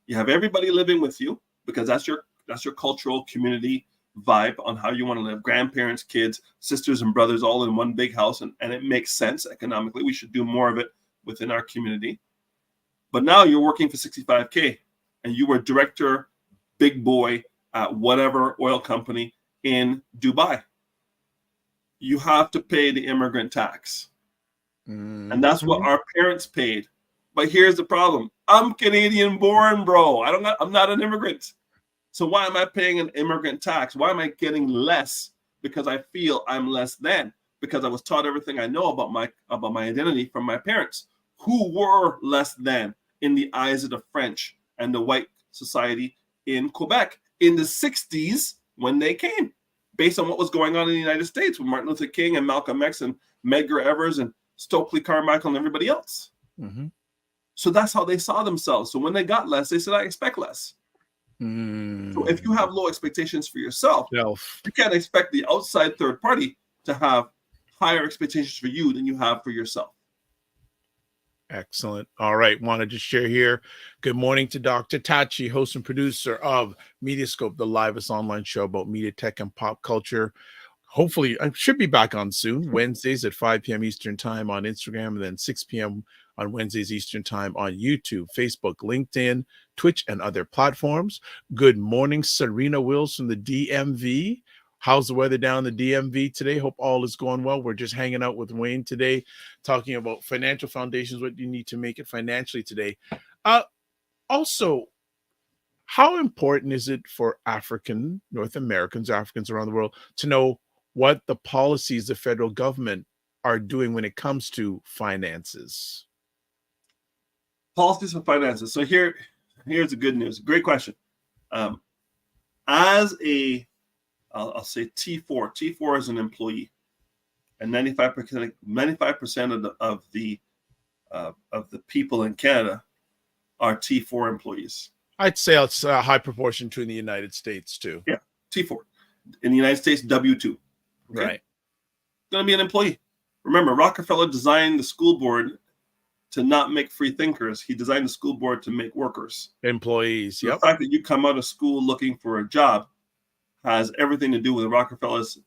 You have everybody living with you because that's your cultural community vibe on how you want to live. Grandparents, kids, sisters and brothers all in one big house. And it makes sense economically. We should do more of it within our community. But now you're working for $65K and you were director, big boy at whatever oil company in Dubai. You have to pay the immigrant tax. Mm-hmm. And that's what our parents paid. But here's the problem. I'm Canadian born, bro. I'm not an immigrant. So why am I paying an immigrant tax? Why am I getting less? Because I feel I'm less than. Because I was taught everything I know about my identity from my parents, who were less than in the eyes of the French and the white society in Quebec in the 60s when they came, based on what was going on in the United States with Martin Luther King and Malcolm X and Medgar Evers and Stokely Carmichael and everybody else. Mm-hmm. So that's how they saw themselves. So when they got less, they said, I expect less. So if you have low expectations for yourself, you can't expect the outside third party to have higher expectations for you than you have for yourself. Excellent. All right. Wanted to share here. Good morning to Dr. Tachi, host and producer of Mediascope, the livest online show about media, tech, and pop culture. Hopefully, I should be back on soon. Wednesdays at 5 p.m. Eastern time on Instagram, and then 6 p.m. on Wednesdays Eastern time on YouTube, Facebook, LinkedIn, Twitch, and other platforms. Good morning, Serena Wills from the DMV. How's the weather down in the DMV today? Hope all is going well. We're just hanging out with Wayne today, talking about financial foundations, what you need to make it financially today. Also, how important is it for North Americans around the world to know what the policies the federal government are doing when it comes to finances? Policies for finances. So here's the good news. Great question. As I'll say T4. T4 is an employee, and 95% of the people in Canada are T4 employees. I'd say it's a high proportion to in the United States too. Yeah, T4 in the United States, W2. Okay? Right. Going to be an employee. Remember, Rockefeller designed the school board to not make free thinkers. He designed the school board to make workers, employees. So the fact that you come out of school looking for a job has everything to do with Rockefeller's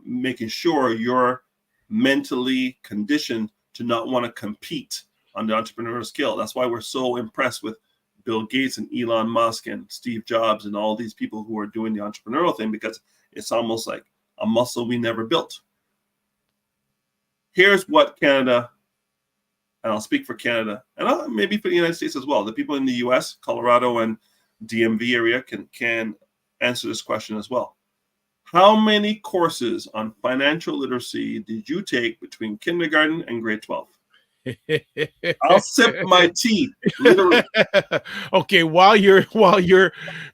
making sure you're mentally conditioned to not want to compete on the entrepreneurial scale. That's why we're so impressed with Bill Gates and Elon Musk and Steve Jobs and all these people who are doing the entrepreneurial thing, because it's almost like a muscle we never built. Here's what Canada, and I'll speak for Canada, and maybe for the United States as well. The people in the US, Colorado and DMV area can answer this question as well. How many courses on financial literacy did you take between kindergarten and grade 12? I'll sip my tea, literally. Okay, while you're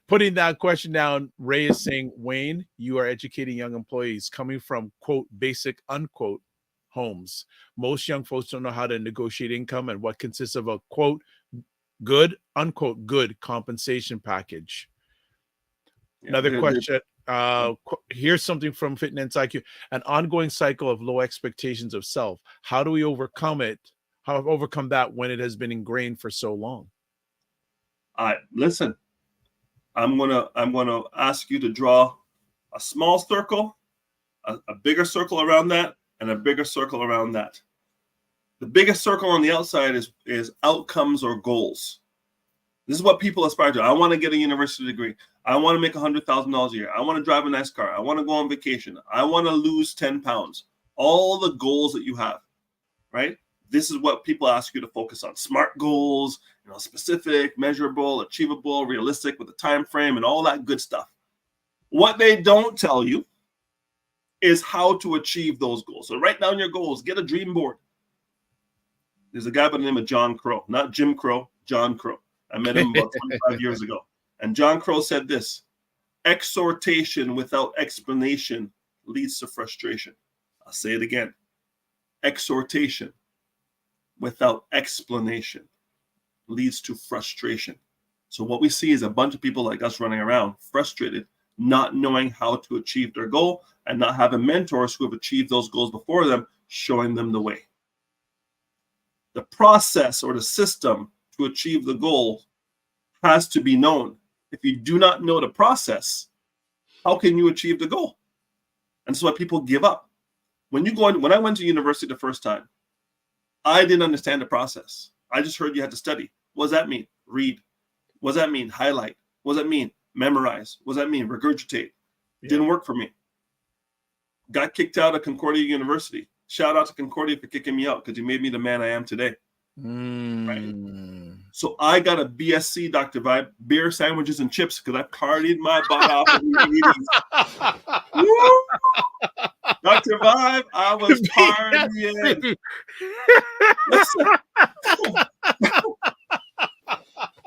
putting that question down, Ray is saying, Wayne, you are educating young employees coming from quote basic unquote homes. Most young folks don't know how to negotiate income and what consists of a quote good unquote good compensation package. Yeah, Another question. Here's something from Fitness IQ: an ongoing cycle of low expectations of self. How do we overcome it? How overcome that when it has been ingrained for so long? Listen, I'm gonna ask you to draw a small circle, a bigger circle around that, and a bigger circle around that. The biggest circle on the outside is outcomes or goals. This is what people aspire to. I want to get a university degree. I want to make $100,000 a year. I want to drive a nice car. I want to go on vacation. I want to lose 10 pounds. All the goals that you have, right? This is what people ask you to focus on. SMART goals, specific, measurable, achievable, realistic with a time frame and all that good stuff. What they don't tell you is how to achieve those goals. So write down your goals. Get a dream board. There's a guy by the name of John Crow, not Jim Crow, John Crow. I met him about 25 years ago. And John Crow said this: exhortation without explanation leads to frustration. I'll say it again. Exhortation without explanation leads to frustration. So what we see is a bunch of people like us running around frustrated, not knowing how to achieve their goal and not having mentors who have achieved those goals before them, showing them the way. The process or the system to achieve the goal has to be known. If you do not know the process, how can you achieve the goal? And so people give up. When I went to university the first time, I didn't understand the process. I just heard you had to study. What does that mean? Read. What does that mean? Highlight. What does that mean? Memorize. What does that mean? Regurgitate. Yeah. Didn't work for me. Got kicked out of Concordia University. Shout out to Concordia for kicking me out because you made me the man I am today. Right? So I got a BSc, Dr. Vibe, beer, sandwiches, and chips because I partied my butt off in the 80s. Dr. Vibe, I was partying.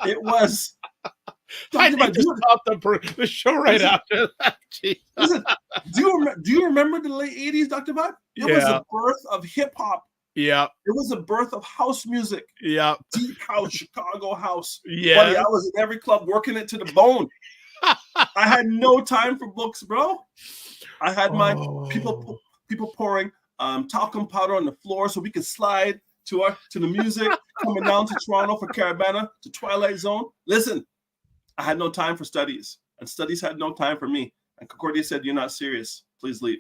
It was. I need to stop the show right after that. Listen, do you remember the late 80s, Dr. Vibe? It was the birth of hip hop. Yeah. It was the birth of house music. Yeah. Deep house, Chicago house. Yeah. Buddy, I was in every club working it to the bone. I had no time for books, bro. I had my people pouring talcum powder on the floor so we could slide to the music coming down to Toronto for Caravana to Twilight Zone. Listen, I had no time for studies, and studies had no time for me. And Concordia said, "You're not serious. Please leave."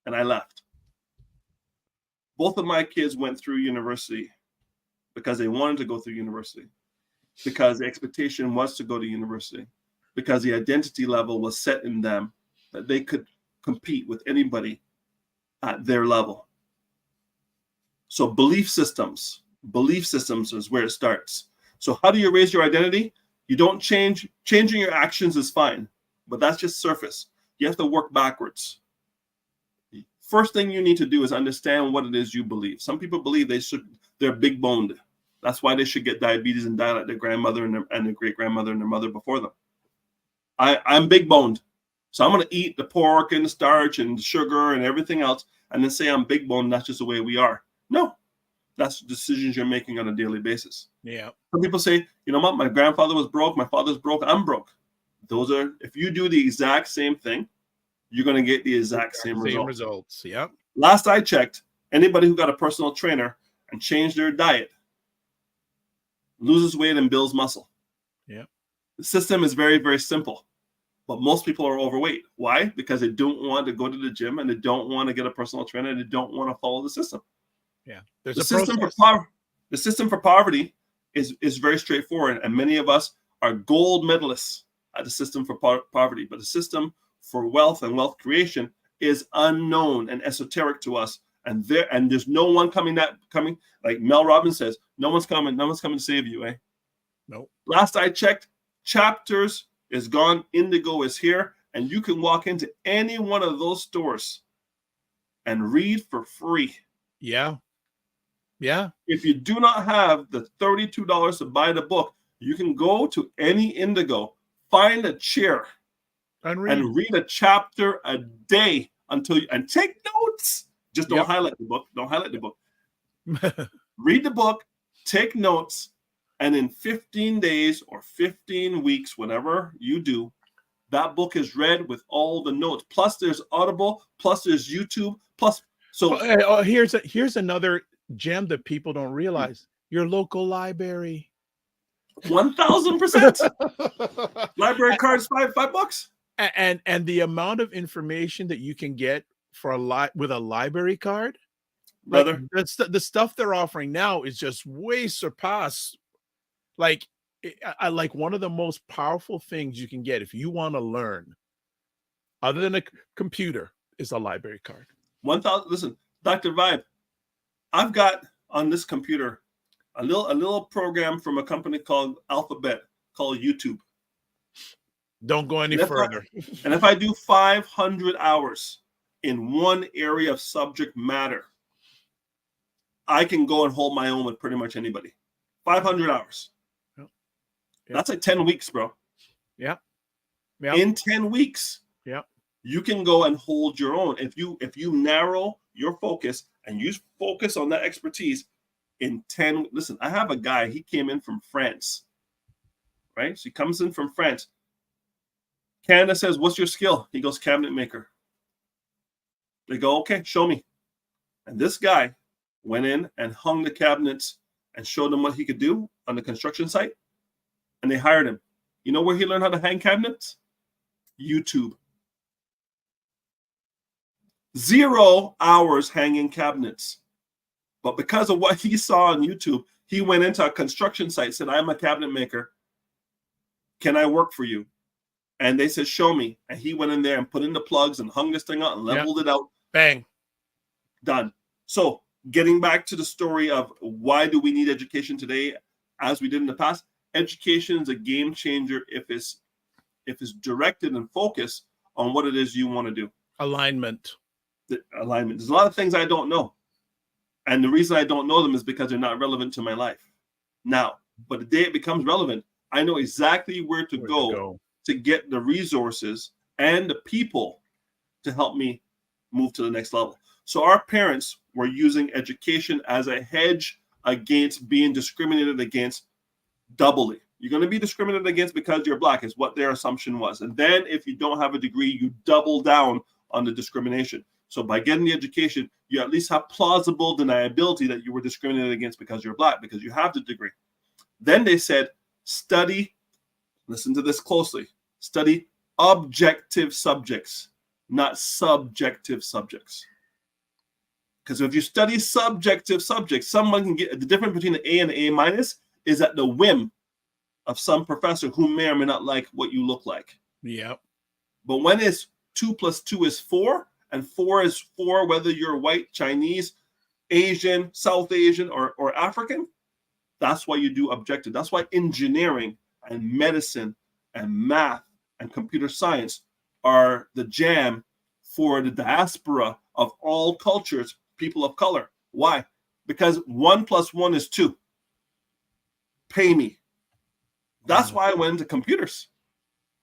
And I left. Both of my kids went through university because they wanted to go through university, because the expectation was to go to university, because the identity level was set in them that they could compete with anybody at their level. So belief systems is where it starts. So how do you raise your identity? You don't changing your actions is fine, but that's just surface. You have to work backwards. First thing you need to do is understand what it is you believe. Some people believe they're big boned. That's why they should get diabetes and die like their grandmother and their great grandmother and their mother before them. I'm big boned. So I'm going to eat the pork and the starch and the sugar and everything else and then say I'm big boned. That's just the way we are. No, that's decisions you're making on a daily basis. Yeah. Some people say, you know what, my grandfather was broke, my father's broke, I'm broke. If you do the exact same thing, you're going to get the exact same results. Yeah. Last I checked, anybody who got a personal trainer and changed their diet loses weight and builds muscle. Yeah. The system is very, very simple, but most people are overweight. Why? Because they don't want to go to the gym and they don't want to get a personal trainer and they don't want to follow the system. Yeah. The system for poverty is very straightforward, and many of us are gold medalists at the system for poverty, but the system for wealth and wealth creation is unknown and esoteric to us, and there's no one coming like Mel Robbins says, no one's coming to save you. Nope. Last I checked, Chapters is gone, Indigo is here, and you can walk into any one of those stores and read for free. Yeah. Yeah. If you do not have the $32 to buy the book, you can go to any Indigo, find a chair, And read. and read a chapter a day until you, and take notes. Just don't highlight the book. Don't highlight the book. Read the book, take notes, and in 15 days or 15 weeks, whatever you do, that book is read with all the notes. Plus, there's Audible. Plus, there's YouTube. Plus, so here's another gem that people don't realize: your local library. 1,000%. Library cards, $5. And the amount of information that you can get for with a library card, brother. Like, the stuff they're offering now is just way surpass. Like, I like one of the most powerful things you can get if you want to learn, other than a computer, is a library card. 1,000. Listen, Dr. Vibe, I've got on this computer a little program from a company called Alphabet called YouTube. Don't go any further. And if I do 500 hours in one area of subject matter, I can go and hold my own with pretty much anybody. 500 hours. Yep. That's like 10 weeks, bro. Yeah. In 10 weeks, you can go and hold your own. If you narrow your focus and you focus on that expertise in 10. Listen, I have a guy, he came in from France, right? So he comes in from France. Canada says, what's your skill? He goes, cabinet maker. They go, okay, show me. And this guy went in and hung the cabinets and showed them what he could do on the construction site. And they hired him. You know where he learned how to hang cabinets? YouTube. 0 hours hanging cabinets. But because of what he saw on YouTube, he went into a construction site, said, I'm a cabinet maker. Can I work for you? And they said, show me. And he went in there and put in the plugs and hung this thing out and leveled it out. Bang. Done. So getting back to the story of why do we need education today as we did in the past, education is a game changer if it's directed and focused on what it is you want to do. Alignment. Alignment. There's a lot of things I don't know. And the reason I don't know them is because they're not relevant to my life now. But the day it becomes relevant, I know exactly where to go to get the resources and the people to help me move to the next level. So our parents were using education as a hedge against being discriminated against doubly. You're going to be discriminated against because you're Black, is what their assumption was. And then if you don't have a degree, you double down on the discrimination. So by getting the education, you at least have plausible deniability that you were discriminated against because you're Black, because you have the degree. Then they said, study, listen to this closely, study objective subjects, not subjective subjects. Because if you study subjective subjects, someone can get the difference between an A and an A minus is at the whim of some professor who may or may not like what you look like. Yep. But when it's 2 + 2 is 4, and 4 is 4, whether you're white, Chinese, Asian, South Asian, or African, that's why you do objective. That's why engineering and medicine and math and computer science are the jam for the diaspora of all cultures, people of color. Why? Because 1 + 1 is 2. Pay me. That's why I went into computers.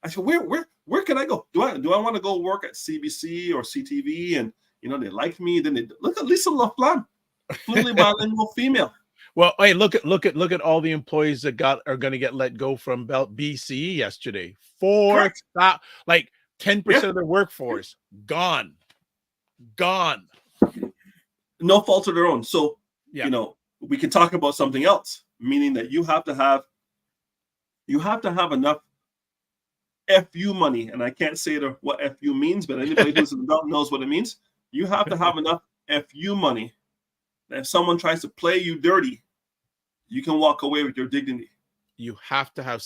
I said, where can I go? Do I want to go work at CBC or CTV? And they like me. Then they look at Lisa LaFlamme, fluently bilingual female. Well, hey, look at all the employees that are going to get let go from BCE yesterday. 4, like 10% of their workforce gone. No fault of their own. So we can talk about something else, meaning that you have to have enough FU money, and I can't say what FU means, but anybody who's an adult knows what it means. You have to have enough FU money that if someone tries to play you dirty, you can walk away with your dignity. You have to have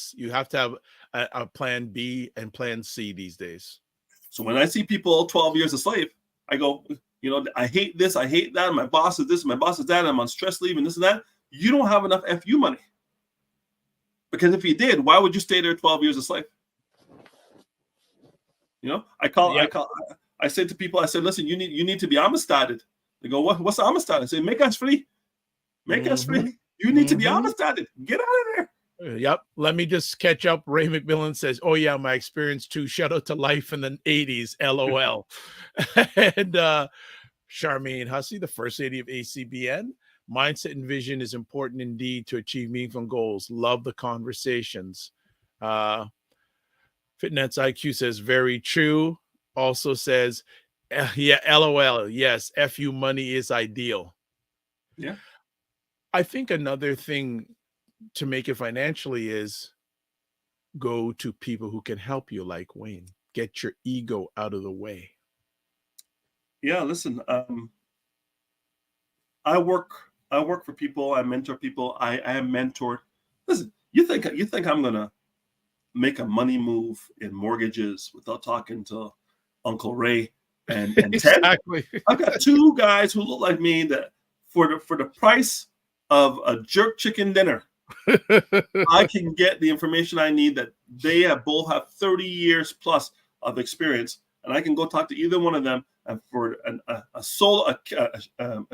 a plan B and plan C these days. So when I see people 12 years a slave, I go, I hate this, I hate that. My boss is this, my boss is that. I'm on stress leave and this and that. You don't have enough FU money. Because if you did, why would you stay there 12 years a slave? I said to people, I said, listen, you need to be amistaded. They go, what's amistad? I say, make us free. Make us free. You need to be Mhm. honest at it. Get out of there. Yep. Let me just catch up. Ray McMillan says, "Oh yeah, my experience too. Shout out to life in the '80s. LOL." And Charmaine Hussey, the first lady of ACBN. Mindset and vision is important indeed to achieve meaningful goals. Love the conversations. Fitness IQ says, very true. Also says, yeah, LOL. Yes, FU money is ideal. Yeah. I think another thing to make it financially is go to people who can help you, like Wayne. Get your ego out of the way. Yeah, listen, I work for people, I mentor people, I am mentored. Listen, you think I'm gonna make a money move in mortgages without talking to Uncle Ray and Ted? Exactly. I've got two guys who look like me that for the price of a jerk chicken dinner, I can get the information I need that they both have 30 years plus of experience, and I can go talk to either one of them, and for a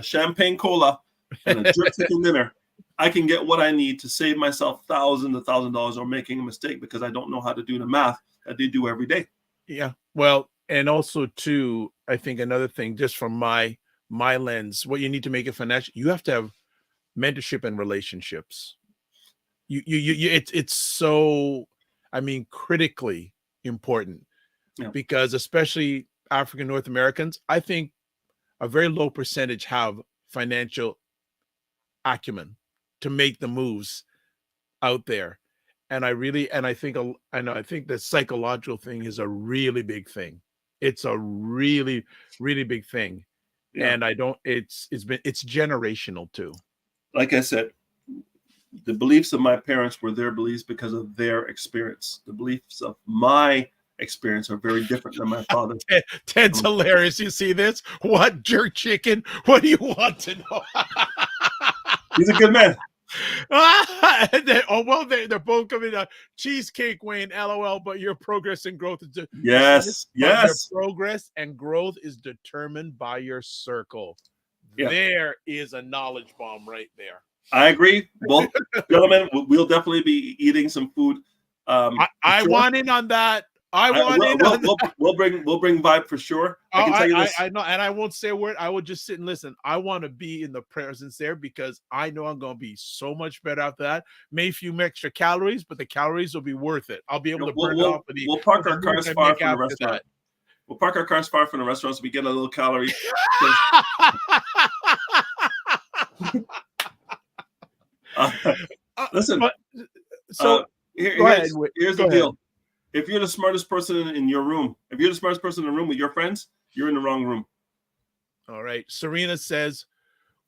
champagne cola and a jerk chicken dinner, I can get what I need to save myself thousands of $1,000 or making a mistake because I don't know how to do the math that they do every day. Yeah. Well, and also too, I think another thing, just from my lens, what you need to make it financial, you have to have mentorship and relationships. It's so, I mean, critically important. Yeah. Because especially African North Americans, I think a very low percentage have financial acumen to make the moves out there. And I think the psychological thing is a really big thing. It's a really, really big thing. Yeah. And it's generational too. Like I said, the beliefs of my parents were their beliefs because of their experience. The beliefs of my experience are very different than my father's. Ted's hilarious. You see this? What, jerk chicken? What do you want to know? He's a good man. They're both coming out. Cheesecake, Wayne, LOL, but your progress and growth is Yes. your progress and growth is determined by your circle. Yeah. There is a knowledge bomb right there. I agree. Both gentlemen, we'll definitely be eating some food. I want in on that. We'll bring vibe for sure. I can tell you this. I know, and I won't say a word. I will just sit and listen. I want to be in the presence there because I know I'm going to be so much better after that. May a few extra calories, but the calories will be worth it. I'll be able to burn it off. We'll park our cars far from the restaurant. We'll park our cars far from the restaurant so we get a little calorie. Listen. Here's the deal. If you're the smartest person in your room, if you're the smartest person in the room with your friends, you're in the wrong room. All right. Serena says,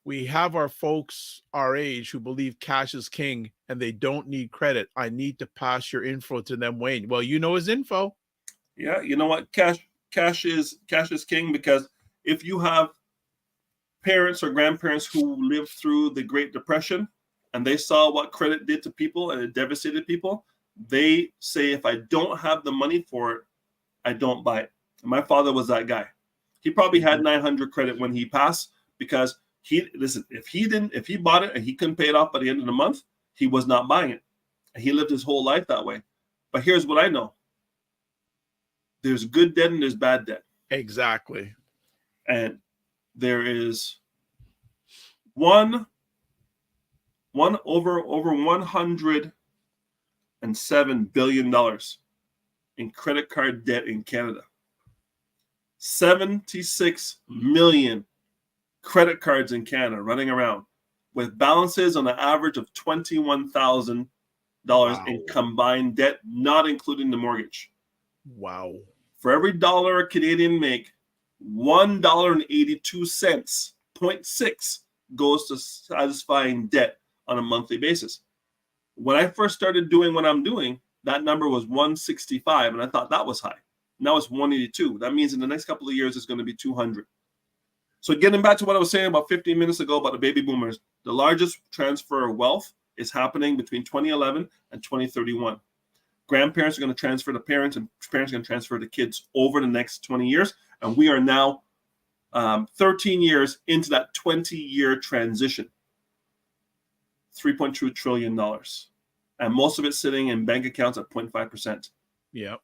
we have our folks our age who believe cash is king and they don't need credit. I need to pass your info to them, Wayne. Well, you know his info. Yeah. You know what? Cash is king, because if you have parents or grandparents who lived through the Great Depression and they saw what credit did to people and it devastated people, they say, if I don't have the money for it, I don't buy it. And my father was that guy. He probably had 900 credit when he passed because if he bought it and he couldn't pay it off by the end of the month, he was not buying it. And he lived his whole life that way. But here's what I know. There's good debt and there's bad debt. Exactly. And there is over $107 billion in credit card debt in Canada. 76 million credit cards in Canada running around with balances on an average of $21,000 in combined debt, not including the mortgage. Wow. For every dollar a Canadian make, $1.82, 0.6 goes to satisfying debt on a monthly basis. When I first started doing what I'm doing, that number was 165, and I thought that was high. Now it's 182. That means in the next couple of years, it's going to be 200. So getting back to what I was saying about 15 minutes ago about the baby boomers, the largest transfer of wealth is happening between 2011 and 2031. Grandparents are going to transfer to parents, and parents are going to transfer to kids over the next 20 years. And we are now 13 years into that 20-year transition. $3.2 trillion. And most of it sitting in bank accounts at 0.5%. Yeah.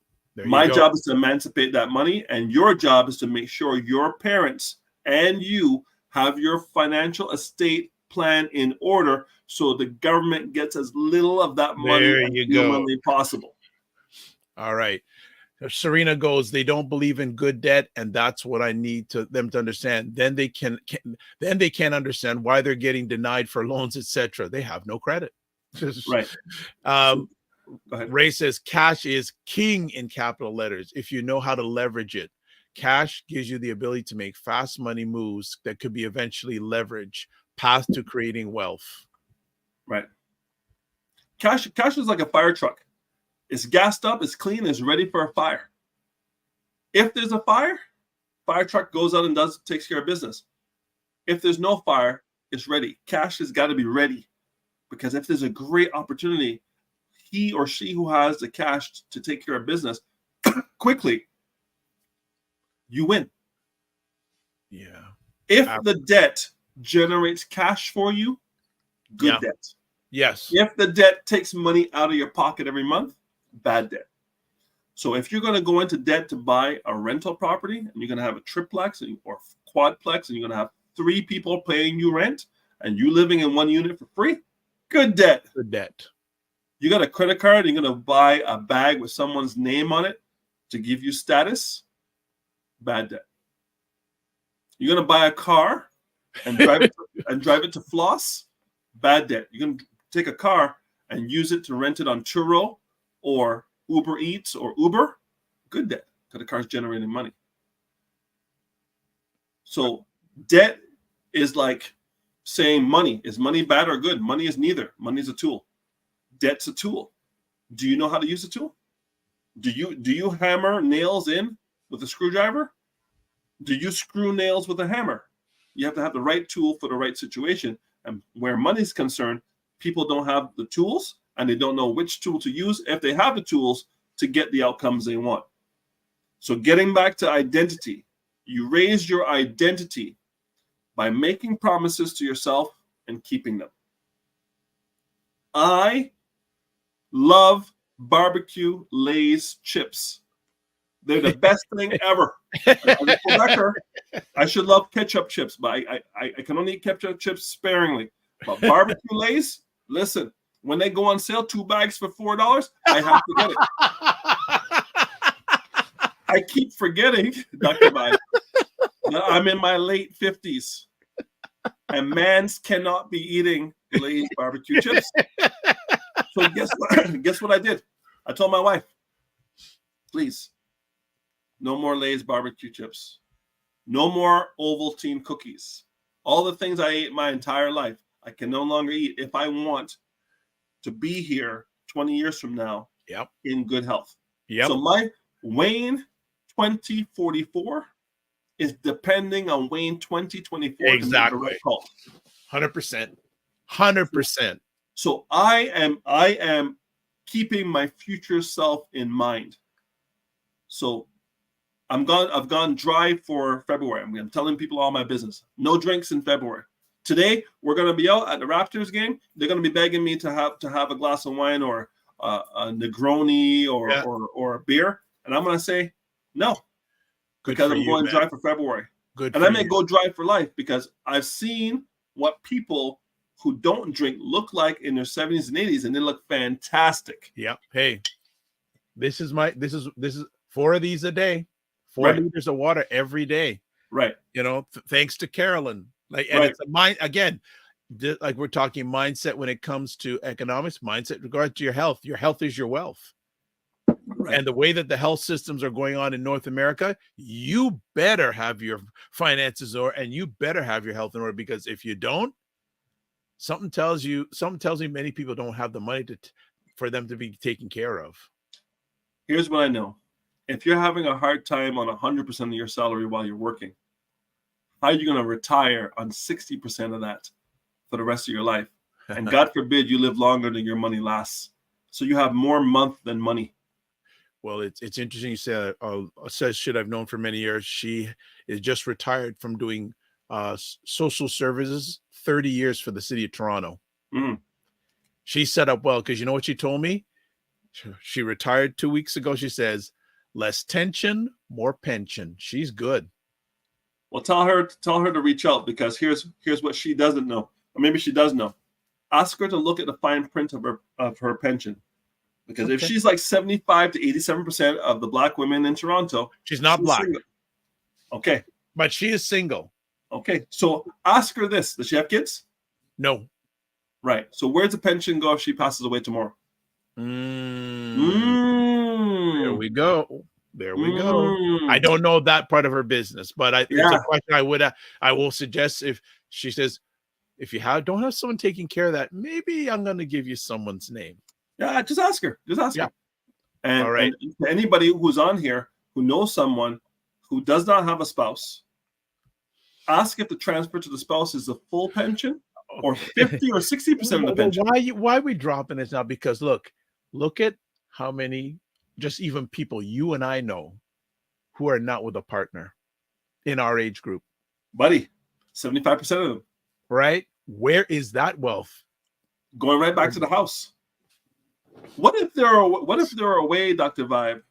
My job is to emancipate that money, and your job is to make sure your parents and you have your financial estate plan in order so the government gets as little of that money There as you go. humanly possible. All right. Serena goes, they don't believe in good debt, and that's what I need them to understand. Then they can understand why they're getting denied for loans, etc. They have no credit. Right. Go ahead. Ray says cash is king in capital letters if you know how to leverage it. Cash gives you the ability to make fast money moves that could be eventually leveraged, path to creating wealth. Right. Cash is like a fire truck. It's gassed up, it's clean, it's ready for a fire. If there's a fire truck goes out and takes care of business. If there's no fire, it's ready. Cash has got to be ready, because if there's a great opportunity, he or she who has the cash to take care of business quickly, you win. Yeah. If the debt generates cash for you, good debt. Yes. If the debt takes money out of your pocket every month, bad debt. So if you're going to go into debt to buy a rental property, and you're going to have a triplex or quadplex, and you're going to have 3 people paying you rent, and you living in one unit for free, good debt. Good debt. You got a credit card, and you're going to buy a bag with someone's name on it to give you status, bad debt. You're going to buy a car and drive it to floss, bad debt. You're going to take a car and use it to rent it on Turo or Uber Eats or Uber, good debt, because the car's generating money. So debt is like saying money. Is money bad or good? Money is neither. Money is a tool. Debt's a tool. Do you know how to use a tool? Do you hammer nails in with a screwdriver? Do you screw nails with a hammer? You have to have the right tool for the right situation. And where money's concerned, people don't have the tools, and they don't know which tool to use if they have the tools to get the outcomes they want. So getting back to identity, you raise your identity by making promises to yourself and keeping them. I love barbecue Lay's chips. They're the best thing ever. As a Quebecer, I should love ketchup chips, but I can only eat ketchup chips sparingly. But barbecue Lay's, listen, when they go on sale, 2 bags for $4, I have to get it. I keep forgetting, Dr. Vibe, that I'm in my late 50s, and mans cannot be eating Lay's barbecue chips. So guess what I did? I told my wife, please, no more Lay's barbecue chips. No more Ovaltine cookies. All the things I ate my entire life, I can no longer eat if I want to be here 20 years from now in good health. So my Wayne 2044 is depending on Wayne 2024. Exactly. To make the right call. 100%. 100%. So I am keeping my future self in mind. So I've gone dry for February. I'm telling people all my business. No drinks in February. Today we're going to be out at the Raptors game. They're going to be begging me to have a glass of wine or a Negroni or a beer, and I'm going to say no, because I'm going dry for February. And I may go dry for life, because I've seen what people who don't drink look like in their 70s and 80s, and they look fantastic. Yeah. Hey, this is 4 of these a day. 4 liters of water every day. Right. Thanks to Carolyn. It's a mind, again, like we're talking mindset when it comes to economics, mindset in regard to your health. Your health is your wealth. Right. And the way that the health systems are going on in North America, you better have your finances and you better have your health in order, because if you don't, something tells me many people don't have the money for them to be taken care of. Here's what I know. If you're having a hard time on 100% of your salary while you're working, how are you going to retire on 60% of that for the rest of your life? And God forbid you live longer than your money lasts. So you have more month than money. Well, it's interesting you said, says shit I've known for many years. She is just retired from doing social services, 30 years for the city of Toronto. She's set up well because you know what she told me? She retired 2 weeks ago. She says, less tension, more pension. She's good. Well, tell her to reach out, because here's what she doesn't know, or maybe she does know. Ask her to look at the fine print of her pension, because if she's like 75 to 87% of the Black women in Toronto, she's not Black. Single. Okay, but she is single. Okay, so ask her this: does she have kids? No. Right. So where's the pension go if she passes away tomorrow? There we go. There we go. I don't know that part of her business, but it's a question I will suggest. If she says, if you don't have someone taking care of that, maybe I'm going to give you someone's name. Yeah, just ask her. Just ask her. And, all right. And anybody who's on here who knows someone who does not have a spouse, ask if the transfer to the spouse is the full pension or 50 or 60% of the pension. Why are we dropping this now? Because look at how many, just even people you and I know, who are not with a partner in our age group. Buddy, 75% of them. Right? Where is that wealth? Going right back to the house. What if there are a way, Dr. Vibe,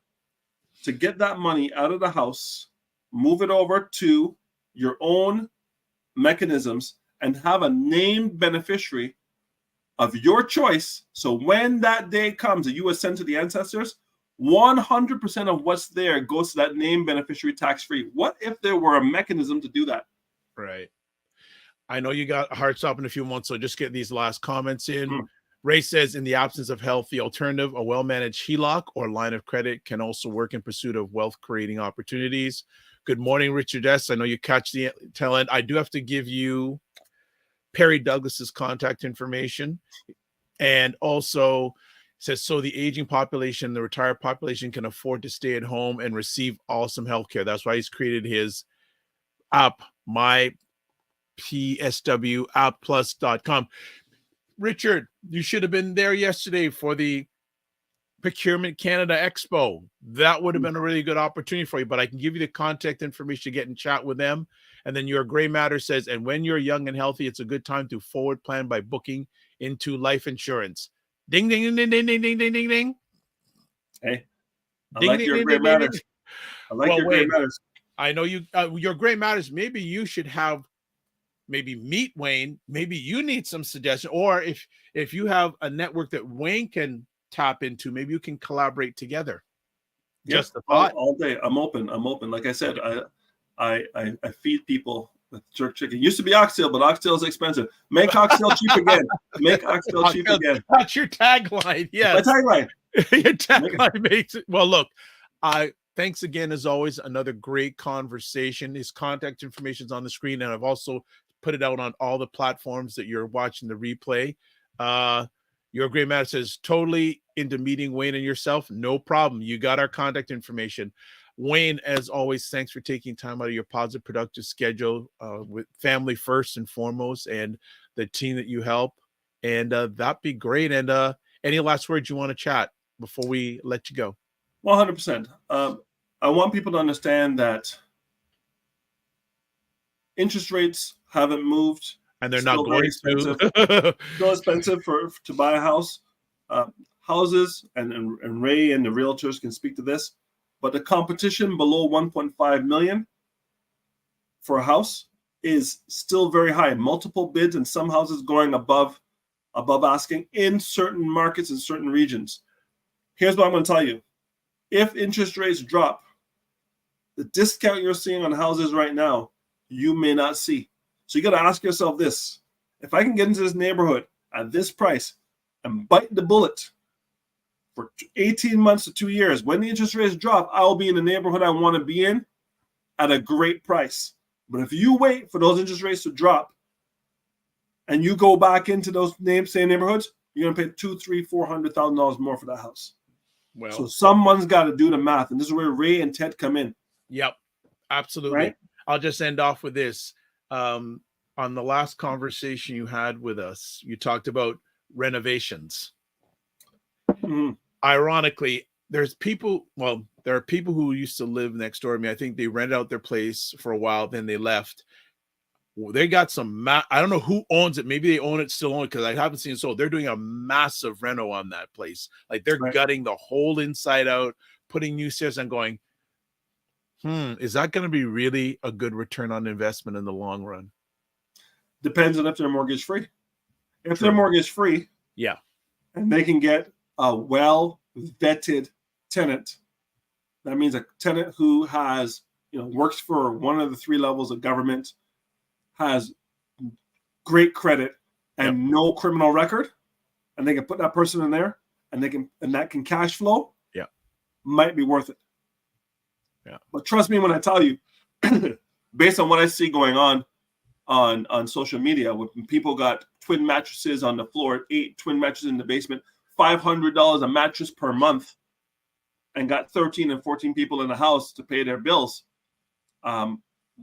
to get that money out of the house, move it over to your own mechanisms, and have a named beneficiary of your choice? So when that day comes that you ascend to the ancestors, 100% of what's there goes to that named beneficiary tax-free. What if there were a mechanism to do that? Right. I know you got a hard stop in a few months, so just get these last comments in. Ray says, in the absence of health, the alternative, a well-managed HELOC or line of credit, can also work in pursuit of wealth-creating opportunities. Good morning, Richard S. I know you catch the tail end. I do have to give you Perry Douglas's contact information. And also says, so the aging population, the retired population can afford to stay at home and receive awesome healthcare. That's why he's created his app, mypswappplus.com. Richard, you should have been there yesterday for the Procurement Canada Expo. That would have been a really good opportunity for you, but I can give you the contact information to get and chat with them. And then your Gray Matter says, and when you're young and healthy, it's a good time to forward plan by booking into life insurance. Ding, ding, ding, ding, ding, ding, ding, ding, ding. Hey, I like your Gray Matters. I like your Gray Matters. I know you, your Gray Matters. Maybe you should have, meet Wayne. Maybe you need some suggestion, or if you have a network that Wayne can tap into, maybe you can collaborate together. Just a thought. All day. I'm open. Like I said, I feed people with jerk chicken. It used to be oxtail, but oxtail is expensive. Make oxtail cheap again. Make oxtail cheap again. That's your tagline. Yes. My tagline. Your tagline makes it. Well, look, thanks again, as always, another great conversation. His contact information is on the screen, and I've also put it out on all the platforms that you're watching the replay. Your Gray Matter says, totally into meeting Wayne and yourself. No problem. You got our contact information. Wayne, as always, thanks for taking time out of your positive, productive schedule with family first and foremost, and the team that you help. And that'd be great. And any last words you want to chat before we let you go? 100%. I want people to understand that interest rates haven't moved, and they're not going expensive. to. Still expensive to buy a house. Houses, and Ray and the realtors can speak to this, but the competition below 1.5 million for a house is still very high. Multiple bids, and some houses going above asking in certain markets and certain regions. Here's what I'm going to tell you: if interest rates drop, the discount you're seeing on houses right now, you may not see. So you got to ask yourself this: if I can get into this neighborhood at this price and bite the bullet for 18 months to 2 years, when the interest rates drop, I'll be in the neighborhood I want to be in at a great price. But if you wait for those interest rates to drop and you go back into those same neighborhoods, you're going to pay $200,000, $300,000, $400,000 more for that house. Well, so someone's got to do the math, and this is where Ray and Ted come in. Yep, absolutely. Right? I'll just end off with this. On the last conversation you had with us, you talked about renovations. Mm-hmm. Ironically, there are people who used to live next door to me. I think they rented out their place for a while, then they left. They got some, I don't know who owns it. Maybe they own it, still own it, because I haven't seen it sold. They're doing a massive reno on that place. Like they're gutting the whole inside out, putting new stairs and going, is that going to be really a good return on investment in the long run? Depends on if they're mortgage free. If they're mortgage free, yeah, and they can get a well vetted tenant, that means a tenant who has, works for one of the 3 levels of government, has great credit and no criminal record, and they can put that person in there, and that can cash flow. Yeah, might be worth it. Yeah, but trust me when I tell you, based on what I see going on social media, when people got twin mattresses on the floor, 8 twin mattresses in the basement, $500 a mattress per month, and got 13 and 14 people in the house to pay their bills.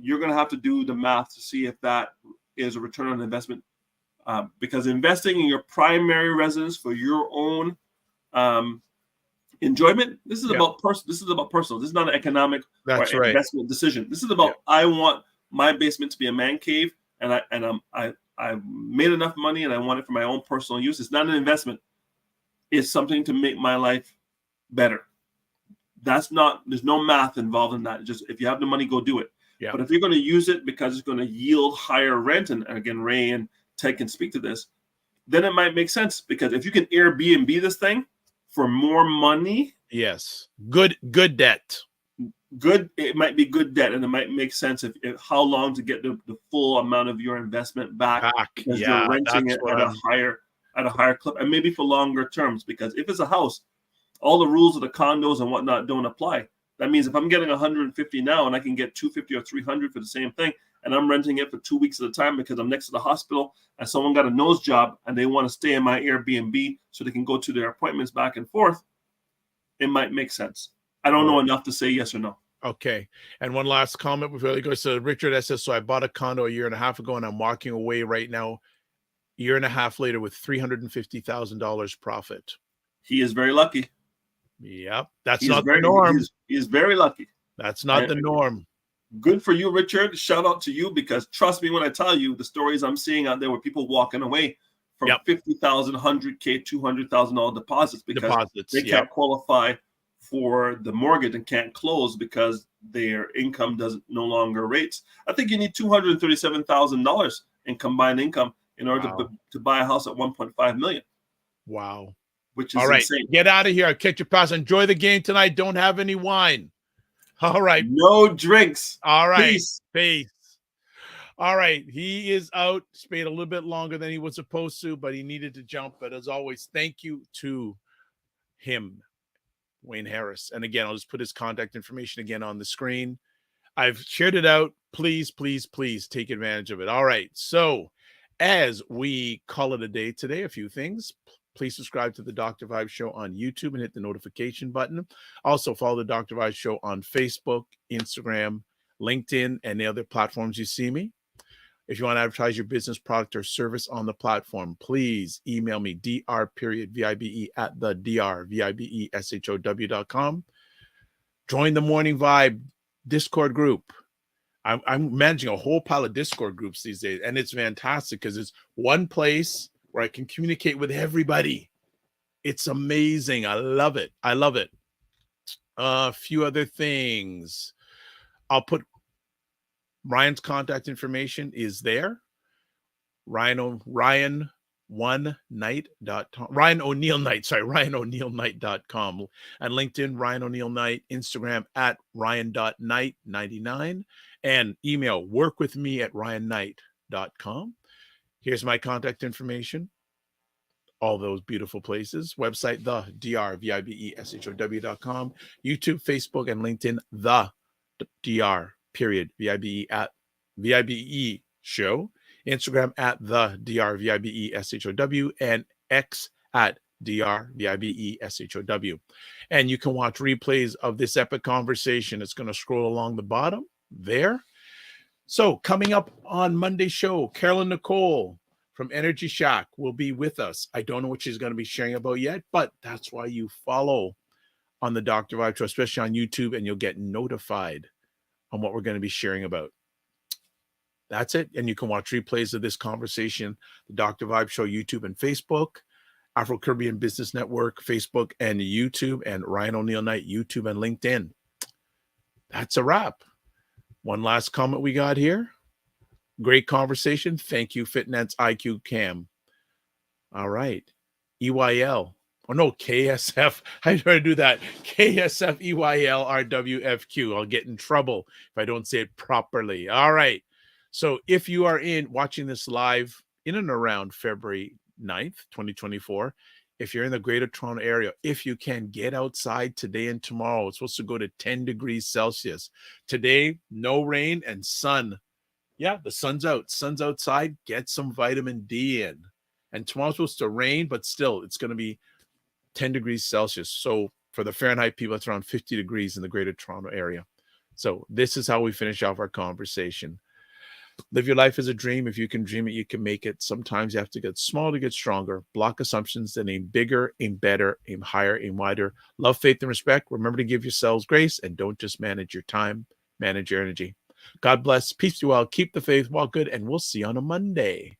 You're going to have to do the math to see if that is a return on investment, because investing in your primary residence for your own enjoyment, this is about personal. This is not an economic or investment decision. This is about I want my basement to be a man cave, and I've made enough money and I want it for my own personal use. It's not an investment. It's something to make my life better. There's no math involved in that. Just if you have the money, go do it. Yeah. But if you're going to use it because it's going to yield higher rent, and again, Ray and Ted can speak to this, then it might make sense, because if you can Airbnb this thing for more money, yes, good debt. It might be good debt, and it might make sense if how long to get the full amount of your investment back because you're renting it at a higher clip, and maybe for longer terms. Because if it's a house, all the rules of the condos and whatnot don't apply. That means if I'm getting 150 now and I can get 250 or 300 for the same thing, and I'm renting it for 2 weeks at a time because I'm next to the hospital and someone got a nose job and they want to stay in my Airbnb so they can go to their appointments back and forth, it might make sense. I don't know enough to say yes or no. Okay. And one last comment before we go. So Richard says, so I bought a condo a year and a half ago and I'm walking away right now, a year and a half later, with $350,000 profit. He is very lucky. Yep. That's not the norm. He is very lucky. That's not the norm. Good for you, Richard. Shout out to you, because trust me when I tell you the stories I'm seeing out there where people walking away from $50,000, $100K, $200,000 deposits because they can't qualify for the mortgage and can't close because their income no longer rates. I think you need $237,000 in combined income in order to buy a house at $1.5 million. Wow. Which is all right. Insane. Get out of here. I'll catch your pass. Enjoy the game tonight. Don't have any wine. All right. No drinks. All right. Peace. All right. He is out. Stayed a little bit longer than he was supposed to, but he needed to jump. But as always, thank you to him, Wayne Harris. And again, I'll just put his contact information again on the screen. I've shared it out. Please, please, please take advantage of it. All right. So as we call it a day today, a few things. Please subscribe to the Dr. Vibe Show on YouTube and hit the notification button. Also follow the Dr. Vibe Show on Facebook, Instagram, LinkedIn, and the other platforms you see me. If you want to advertise your business, product, or service on the platform, please email me, dr.vibe at the drvibeshow.com. Join the Morning Vibe Discord group. I'm managing a whole pile of Discord groups these days, and it's fantastic because it's one place where I can communicate with everybody. It's amazing. I love it. I love it. A few other things. I'll put Ryan's contact information is there. Ryan Oneil Knight.com, and LinkedIn, Ryan Oneil Knight, Instagram at Ryan.Knight99, and email workwithme@RyanKnight.com. Here's my contact information. All those beautiful places. Website, the drvibeshow.com. YouTube, Facebook, and LinkedIn, the dr.vibe show. Instagram at the drvibeshow, and X at drvibeshow. And you can watch replays of this epic conversation. It's going to scroll along the bottom there. So coming up on Monday's show, Carolyn Nicole from Energy Shack will be with us. I don't know what she's going to be sharing about yet, but that's why you follow on the Dr. Vibe Show, especially on YouTube, and you'll get notified on what we're going to be sharing about. That's it. And you can watch replays of this conversation, the Dr. Vibe Show, YouTube and Facebook, Afro-Caribbean Business Network, Facebook and YouTube, and Ryan Oneil Knight, YouTube and LinkedIn. That's a wrap. One last comment we got here. Great conversation. Thank you, Fitnets IQ Cam. All right. EYL. Oh, no, KSF. How do I do that? KSF EYL RWFQ. I'll get in trouble if I don't say it properly. All right. So if you are watching this live in and around February 9th, 2024, if you're in the Greater Toronto area, if you can get outside today and tomorrow, it's supposed to go to 10 degrees Celsius. Today, no rain and sun. Yeah, the sun's out. Sun's outside. Get some vitamin D in. And tomorrow's supposed to rain, but still, it's going to be 10 degrees Celsius. So for the Fahrenheit people, it's around 50 degrees in the Greater Toronto area. So this is how we finish off our conversation. Live your life as a dream. If you can dream it, you can make it. Sometimes you have to get small to get stronger. Block assumptions, then aim bigger, aim better, aim higher, aim wider. Love, faith, and respect. Remember to give yourselves grace and don't just manage your time, manage your energy. God bless. Peace to you all. Keep the faith, walk good, and we'll see you on a Monday.